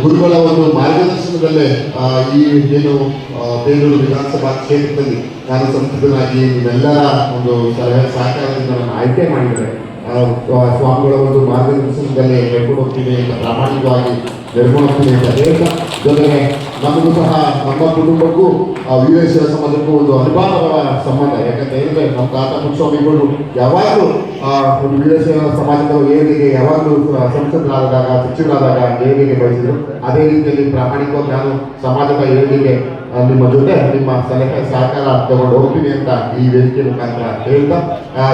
ಗುರುಗಳ ಒಂದು ಮಾರ್ಗದರ್ಶನದಲ್ಲೇ ಈ ಏನು ಬೇಲೂರು ವಿಧಾನಸಭಾ ಕ್ಷೇತ್ರದಲ್ಲಿ ನಾನು ಸಂಸದನಾಗಿ ನಿಮ್ಮೆಲ್ಲರ ಒಂದು ಸಲಹೆ ಸಹಕಾರದಿಂದ ನಾನು ಆಯ್ಕೆ ಮಾಡಿದರೆ ಸ್ವಾಮಿಗಳ ಒಂದು ಮಾರ್ಗದರ್ಶನದಲ್ಲಿ ನಡ್ಕೊಂಡು ಹೋಗ್ತೀನಿ ಅಂತ ಪ್ರಾಮಾಣಿಕವಾಗಿ ನಡ್ಕೊಂಡು ಹೋಗ್ತೀನಿ ಅಂತ ಹೇಳ್ತಾ, ಜೊತೆಗೆ ನಮಗೂ ಸಹ ನಮ್ಮ ಕುಟುಂಬಕ್ಕೂ ವೀರಶೈವ ಸಮಾಜಕ್ಕೂ ಒಂದು ಅನುಭವ ಸಂಬಂಧ. ಯಾಕಂತ ಹೇಳಿದ್ರೆ ನಮ್ಮ ತಾತ ಪುಟ್ಟಸ್ವಾಮಿಗಳು ಯಾವಾಗಲೂ ಒಂದು ವೀರಶೈವ ಸಮಾಜದ ಏಳಿಗೆಗೆ ಯಾವಾಗಲೂ ಸಂಸದರಾದಾಗ, ಸಚಿವರಾದಾಗ ಏಳಿಗೆ ಬಯಸಿದ್ರು. ಅದೇ ರೀತಿಯಲ್ಲಿ ಪ್ರಾಮಾಣಿಕವಾಗಿ ನಾನು ಸಮಾಜದ ಏಳಿಗೆಗೆ ನಿಮ್ಮ ಜೊತೆ ನಿಮ್ಮ ಸಲಹೆ ಸಹಕಾರ ತಗೊಂಡು ಹೋಗ್ತೀನಿ ಅಂತ ಈ ವೇದಿಕೆ ಮುಖಾಂತರ ಹೇಳ್ತಾ,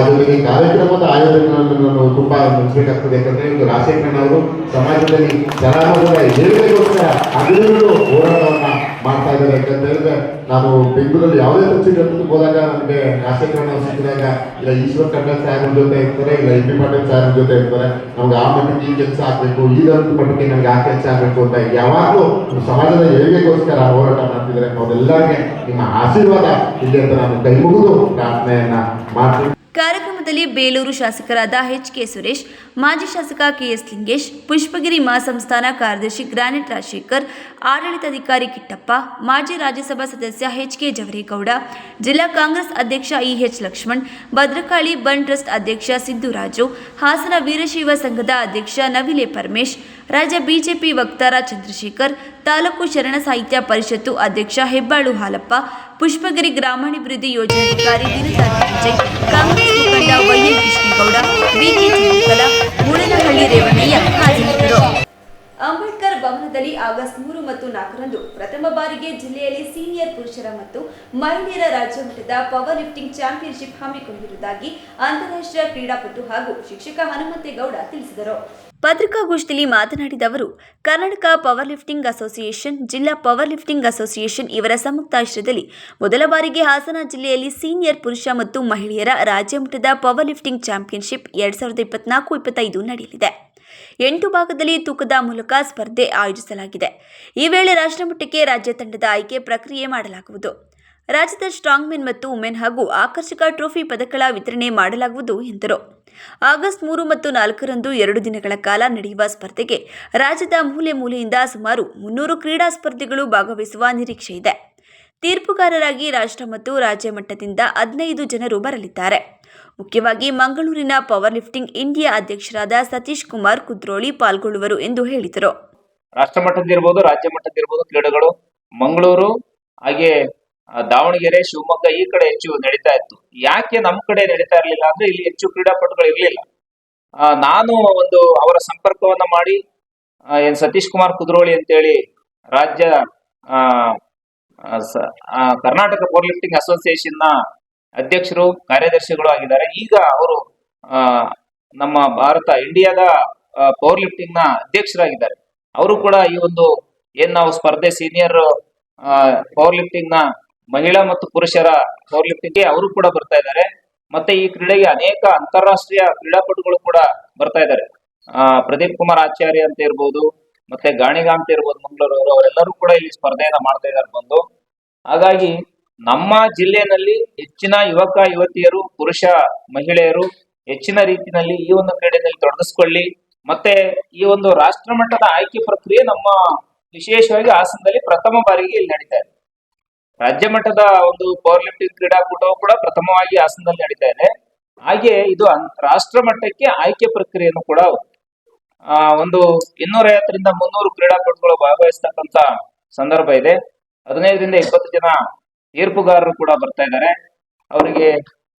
ಜೊತೆಗೆ ಕಾರ್ಯಕ್ರಮದ ಆಯೋಜಕರನ್ನು ನಾನು ತುಂಬಾ ಮೆಚ್ಚಬೇಕಾಗ್ತದೆ. ಯಾಕಂದ್ರೆ ಇದು ರಾಜಶೇಖರನವರು ಸಮಾಜದಲ್ಲಿ ಜನಾಂಗದ ಏಳಿಗೆಗೋಸ್ಕರ ಅಭಿವೃದ್ಧಿ ಹೋರಾಟವನ್ನ ಮಾಡ್ತಾ ಇದ್ದಾರೆ. ಯಾಕಂತ ಹೇಳಿದ್ರೆ ನಾನು ಬೆಂಗಳೂರಲ್ಲಿ ಯಾವುದೇ ಪಕ್ಷಕ್ಕೆ ಹೋದಾಗ ನನಗೆ ರಾಜಶೇಖರನವರು ಸಿಕ್ಕಿದಾಗ ಇಲ್ಲ ಈಶ್ವರ್ ಖಂಡ್ರೆ ಸಾಹೇಬ್ರ ಜೊತೆ ಇರ್ತಾರೆ, ಇಲ್ಲ ಎಂ ಪಿ ಪಾಟೀಲ್ ಸಾಹೇಬ್ರ ಜೊತೆ ಇರ್ತಾರೆ. ನಮ್ಗೆ ಆ ಮಟ್ಟಕ್ಕೆ ಈ ಕೆಲಸ ಆಗ್ಬೇಕು, ಈಗಂತೂ ಮಟ್ಟಕ್ಕೆ ನಮ್ಗೆ ಆ ಕೆಲಸ ಆಗ್ಬೇಕು ಅಂತ ಯಾವಾಗಲೂ ಸಮಾಜದ ಏಳಿಗೆಗೋಸ್ಕರ ಹೋರಾಟ ಮಾಡ್ತಿದ್ದಾರೆ. ಅವರೆಲ್ಲರಿಗೆ ನಿಮ್ಮ ಆಶೀರ್ವಾದ ಇಲ್ಲಿ ಅಂತ ನಾನು ಕೈ ಮುಗಿದು ಪ್ರಾರ್ಥನೆಯನ್ನ ಮಾಡ್ತೀನಿ. ಕಾರ್ಯಕ್ರಮದಲ್ಲಿ ಬೇಲೂರು ಶಾಸಕರಾದ ಎಚ್.ಕೆ. ಸುರೇಶ್, ಮಾಜಿ ಶಾಸಕ ಕೆ.ಎಸ್. ಲಿಂಗೇಶ್, ಪುಷ್ಪಗಿರಿ ಮಹಾಸಂಸ್ಥಾನ ಕಾರ್ಯದರ್ಶಿ ಗ್ರಾನೆಟ್ ರಾಜಶೇಖರ್, ಆಡಳಿತಾಧಿಕಾರಿ ಕಿಟ್ಟಪ್ಪ, ಮಾಜಿ ರಾಜ್ಯಸಭಾ ಸದಸ್ಯ ಎಚ್.ಕೆ. ಜವರೇಗೌಡ, ಜಿಲ್ಲಾ ಕಾಂಗ್ರೆಸ್ ಅಧ್ಯಕ್ಷ ಇ.ಎಚ್. ಲಕ್ಷ್ಮಣ್, ಭದ್ರಕಾಳಿ ಬಂಡ್ ಟ್ರಸ್ಟ್ ಅಧ್ಯಕ್ಷ ಸಿದ್ದು ರಾಜು, ಹಾಸನ ವೀರಶೈವ ಸಂಘದ ಅಧ್ಯಕ್ಷ ನವಿಲೆ ಪರಮೇಶ್, ರಾಜ್ಯ ಬಿಜೆಪಿ ವಕ್ತಾರ ಚಂದ್ರಶೇಖರ್, ತಾಲೂಕು ಶರಣ ಸಾಹಿತ್ಯ ಪರಿಷತ್ತು ಅಧ್ಯಕ್ಷ ಹೆಬ್ಬಾಳು ಹಾಲಪ್ಪ, ಪುಷ್ಪಗಿರಿ ಗ್ರಾಮಾಭಿವೃದ್ಧಿ ಯೋಜನಾಧಿಕಾರಿ ವಿನುತಾ ವಿಜಯ್, ಕಾಂಗ್ರೆಸ್ ಮುಖಂಡ ವೈಎನ್ ಕೃಷ್ಣೇಗೌಡ, ಬಿಕೆ ಚಂದ್ರಕಲಾ, ಮೂಡನಹಳ್ಳಿ ರೇವಣ್ಣಯ್ಯ ಹಾಜರಿದ್ದರು. ಅಂಬೇಡ್ಕರ್ ಭವನದಲ್ಲಿ ಆಗಸ್ಟ್ 3 ಮತ್ತು 4ರಂದು ಪ್ರಥಮ ಬಾರಿಗೆ ಜಿಲ್ಲೆಯಲ್ಲಿ ಸೀನಿಯರ್ ಪುರುಷರ ಮತ್ತು ಮಹಿಳೆಯರ ರಾಜ್ಯ ಮಟ್ಟದ ಪವರ್ ಲಿಫ್ಟಿಂಗ್ ಚಾಂಪಿಯನ್ಶಿಪ್ ಹಮ್ಮಿಕೊಂಡಿರುವುದಾಗಿ ಅಂತಾರಾಷ್ಟ್ರೀಯ ಕ್ರೀಡಾಪಟು ಹಾಗೂ ಶಿಕ್ಷಕ ಹನುಮಂತೇಗೌಡ ತಿಳಿಸಿದರು. ಪತ್ರಿಕಾಗೋಷ್ಠಿಯಲ್ಲಿ ಮಾತನಾಡಿದ ಅವರು, ಕರ್ನಾಟಕ ಪವರ್ ಲಿಫ್ಟಿಂಗ್ ಅಸೋಸಿಯೇಷನ್, ಜಿಲ್ಲಾ ಪವರ್ ಲಿಫ್ಟಿಂಗ್ ಅಸೋಸಿಯೇಷನ್ ಇವರ ಸಂಯುಕ್ತಾಶ್ರಯದಲ್ಲಿ ಮೊದಲ ಬಾರಿಗೆ ಹಾಸನ ಜಿಲ್ಲೆಯಲ್ಲಿ ಸೀನಿಯರ್ ಪುರುಷ ಮತ್ತು ಮಹಿಳೆಯರ ರಾಜ್ಯ ಮಟ್ಟದ ಪವರ್ ಲಿಫ್ಟಿಂಗ್ ಚಾಂಪಿಯನ್ಶಿಪ್ 2024-25 ನಡೆಯಲಿದೆ. 8 ಭಾಗದಲ್ಲಿ ತೂಕದ ಮೂಲಕ ಸ್ಪರ್ಧೆ ಆಯೋಜಿಸಲಾಗಿದೆ. ಈ ವೇಳೆ ರಾಷ್ಟ್ರಮಟ್ಟಕ್ಕೆ ರಾಜ್ಯ ತಂಡದ ಆಯ್ಕೆ ಪ್ರಕ್ರಿಯೆ ಮಾಡಲಾಗುವುದು. ರಾಜ್ಯದ ಸ್ಟ್ರಾಂಗ್ ಮೆನ್ ಮತ್ತು ವುಮೆನ್ ಹಾಗೂ ಆಕರ್ಷಕ ಟ್ರೋಫಿ ಪದಕಗಳ ವಿತರಣೆ ಮಾಡಲಾಗುವುದು ಎಂದರು. ಆಗಸ್ಟ್ 3 ಮತ್ತು 4ರಂದು 2 ದಿನಗಳ ಕಾಲ ನಡೆಯುವ ಸ್ಪರ್ಧೆಗೆ ರಾಜ್ಯದ ಮೂಲೆ ಮೂಲೆಯಿಂದ ಸುಮಾರು 300 ಕ್ರೀಡಾ ಸ್ಪರ್ಧಿಗಳು ಭಾಗವಹಿಸುವ ನಿರೀಕ್ಷೆ ಇದೆ. ತೀರ್ಪುಗಾರರಾಗಿ ರಾಷ್ಟ್ರ ಮತ್ತು ರಾಜ್ಯ ಮಟ್ಟದಿಂದ 15 ಜನರು ಬರಲಿದ್ದಾರೆ. ಮುಖ್ಯವಾಗಿ ಮಂಗಳೂರಿನ ಪವರ್ ಲಿಫ್ಟಿಂಗ್ ಇಂಡಿಯಾ ಅಧ್ಯಕ್ಷರಾದ ಸತೀಶ್ ಕುಮಾರ್ ಕುದ್ರೋಳಿ ಪಾಲ್ಗೊಳ್ಳುವರು ಎಂದು ಹೇಳಿದರು. ರಾಷ್ಟ್ರ ಮಟ್ಟದಿರ್ಬೋದು, ರಾಜ್ಯ ಮಟ್ಟದಿರ್ಬೋದು ಕ್ರೀಡೆಗಳು ಮಂಗಳೂರು ಹಾಗೆ ದಾವಣಗೆರೆ, ಶಿವಮೊಗ್ಗ ಈ ಕಡೆ ಹೆಚ್ಚು ನಡೀತಾ ಇತ್ತು. ಯಾಕೆ ನಮ್ಮ ಕಡೆ ನಡೀತಾ ಇರಲಿಲ್ಲ ಅಂದ್ರೆ ಇಲ್ಲಿ ಹೆಚ್ಚು ಕ್ರೀಡಾಪಟುಗಳು ಇರಲಿಲ್ಲ. ನಾನು ಒಂದು ಅವರ ಸಂಪರ್ಕವನ್ನ ಮಾಡಿ ಸತೀಶ್ ಕುಮಾರ್ ಕುದ್ರೋಳಿ ಅಂತೇಳಿ ರಾಜ್ಯ ಕರ್ನಾಟಕ ಪವರ್ ಲಿಫ್ಟಿಂಗ್ ಅಸೋಸಿಯೇಷನ್ ನ ಅಧ್ಯಕ್ಷರು, ಕಾರ್ಯದರ್ಶಿಗಳು ಆಗಿದ್ದಾರೆ. ಈಗ ಅವರು ನಮ್ಮ ಭಾರತ ಇಂಡಿಯಾದ ಪವರ್ ಲಿಫ್ಟಿಂಗ್ ನ ಅಧ್ಯಕ್ಷರಾಗಿದ್ದಾರೆ. ಅವರು ಕೂಡ ಈ ಒಂದು ನಾವು ಸ್ಪರ್ಧೆ ಸೀನಿಯರ್ ಪವರ್ ಲಿಫ್ಟಿಂಗ್ ನ ಮಹಿಳಾ ಮತ್ತು ಪುರುಷರ ಪವರ್ ಲಿಫ್ಟಿಂಗ್ಗೆ ಅವರು ಕೂಡ ಬರ್ತಾ ಇದ್ದಾರೆ. ಮತ್ತೆ ಈ ಕ್ರೀಡೆಗೆ ಅನೇಕ ಅಂತಾರಾಷ್ಟ್ರೀಯ ಕ್ರೀಡಾಪಟುಗಳು ಕೂಡ ಬರ್ತಾ ಇದ್ದಾರೆ. ಪ್ರದೀಪ್ ಕುಮಾರ್ ಆಚಾರ್ಯ ಅಂತ ಇರ್ಬೋದು, ಮತ್ತೆ ಗಾಣಿಗ ಅಂತ ಇರ್ಬೋದು ಮಂಗಳೂರು, ಅವರೆಲ್ಲರೂ ಕೂಡ ಇಲ್ಲಿ ಸ್ಪರ್ಧೆಯನ್ನ ಮಾಡ್ತಾ ಇದ್ದಾರೆ ಬಂದು. ಹಾಗಾಗಿ ನಮ್ಮ ಜಿಲ್ಲೆಯಲ್ಲಿ ಹೆಚ್ಚಿನ ಯುವಕ ಯುವತಿಯರು, ಪುರುಷ ಮಹಿಳೆಯರು ಹೆಚ್ಚಿನ ರೀತಿಯಲ್ಲಿ ಈ ಒಂದು ಕ್ರೀಡೆಯಲ್ಲಿ ತೊಡಗಿಸ್ಕೊಳ್ಳಿ. ಮತ್ತೆ ಈ ಒಂದು ರಾಷ್ಟ್ರ ಮಟ್ಟದ ಆಯ್ಕೆ ಪ್ರಕ್ರಿಯೆ ನಮ್ಮ ವಿಶೇಷವಾಗಿ ಹಾಸನದಲ್ಲಿ ಪ್ರಥಮ ಬಾರಿಗೆ ಇಲ್ಲಿ ನಡೀತಾ ಇದೆ. ರಾಜ್ಯ ಮಟ್ಟದ ಒಂದು ಪವರ್ ಲಿಫ್ಟಿಂಗ್ ಕ್ರೀಡಾಕೂಟವು ಕೂಡ ಪ್ರಥಮವಾಗಿ ಹಾಸನದಲ್ಲಿ ನಡೀತಾ ಇದೆ. ಹಾಗೆ ಇದು ರಾಷ್ಟ್ರ ಮಟ್ಟಕ್ಕೆ ಆಯ್ಕೆ ಪ್ರಕ್ರಿಯೆಯನ್ನು ಕೂಡ ಒಂದು 250ರಿಂದ 300 ಕ್ರೀಡಾಪಟುಗಳು ಭಾಗವಹಿಸ್ತಕ್ಕಂತ ಸಂದರ್ಭ ಇದೆ. 15ರಿಂದ 20 ಜನ ತೀರ್ಪುಗಾರರು ಕೂಡ ಬರ್ತಾ ಇದ್ದಾರೆ. ಅವರಿಗೆ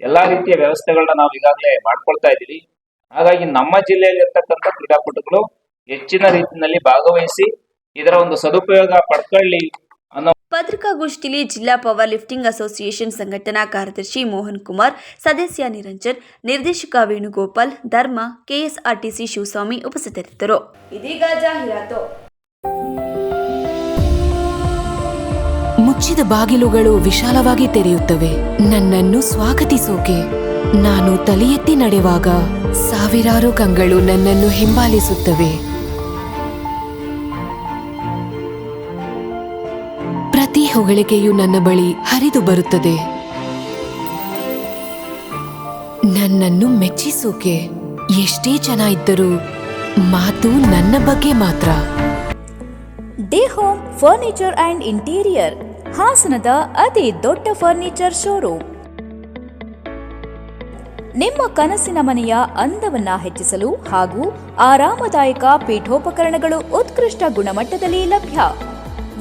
ಎಲ್ಲಾ ರೀತಿಯ ವ್ಯವಸ್ಥೆಗಳನ್ನ ನಾವು ಈಗಾಗಲೇ ಮಾಡ್ಕೊಳ್ತಾ ಇದ್ದೀವಿ. ಹಾಗಾಗಿ ನಮ್ಮ ಜಿಲ್ಲೆಯಲ್ಲಿ ಇರ್ತಕ್ಕಂಥ ಕ್ರೀಡಾಪಟುಗಳು ಹೆಚ್ಚಿನ ರೀತಿಯಲ್ಲಿ ಭಾಗವಹಿಸಿ ಇದರ ಒಂದು ಸದುಪಯೋಗ ಪಡ್ಕೊಳ್ಳಿ ಅನ್ನೋ. ಪತ್ರಿಕಾಗೋಷ್ಠಿಯಲ್ಲಿ ಜಿಲ್ಲಾ ಪವರ್ ಲಿಫ್ಟಿಂಗ್ ಅಸೋಸಿಯೇಷನ್ ಸಂಘಟನಾ ಕಾರ್ಯದರ್ಶಿ ಮೋಹನ್ ಕುಮಾರ್, ಸದಸ್ಯ ನಿರಂಜನ್, ನಿರ್ದೇಶಕ ವೇಣುಗೋಪಾಲ್, ಧರ್ಮ, ಕೆಎಸ್ಆರ್ಟಿಸಿ ಶಿವಸ್ವಾಮಿ ಉಪಸ್ಥಿತರಿದ್ದರು. ಇದೀಗ ಜಾಹೀರಾತು. ಮುಚ್ಚಿದ ಬಾಗಿಲುಗಳು ವಿಶಾಲವಾಗಿ ತೆರೆಯುತ್ತವೆ. ನನ್ನನ್ನು ಸ್ವಾಗತಿಸೋಕೆ ನಾನು ತಲೆ ಎತ್ತಿ ನಡೆವಾಗ ಸಾವಿರಾರು ಕಂಗಳು ನನ್ನನ್ನು ಹಿಂಬಾಲಿಸುತ್ತವೆ. ಪ್ರತಿ ಹೊಗಳಿಕೆಯು ನನ್ನ ಬಳಿ ಹರಿದು ಬರುತ್ತದೆ. ನನ್ನನ್ನು ಮೆಚ್ಚಿಸೋಕೆ ಎಷ್ಟೇ ಜನ ಇದ್ದರೂ ಮಾತು ನನ್ನ ಬಗ್ಗೆ ಮಾತ್ರ. Day home furniture and interior, ಹಾಸನದ ಅತಿ ದೊಡ್ಡ ಫರ್ನಿಚರ್ ಶೋರೂಮ್. ನಿಮ್ಮ ಕನಸಿನ ಮನೆಯ ಅಂದವನ್ನ ಹೆಚ್ಚಿಸಲು ಹಾಗೂ ಆರಾಮದಾಯಕ ಪೀಠೋಪಕರಣಗಳು ಉತ್ಕೃಷ್ಟ ಗುಣಮಟ್ಟದಲ್ಲಿ ಲಭ್ಯ.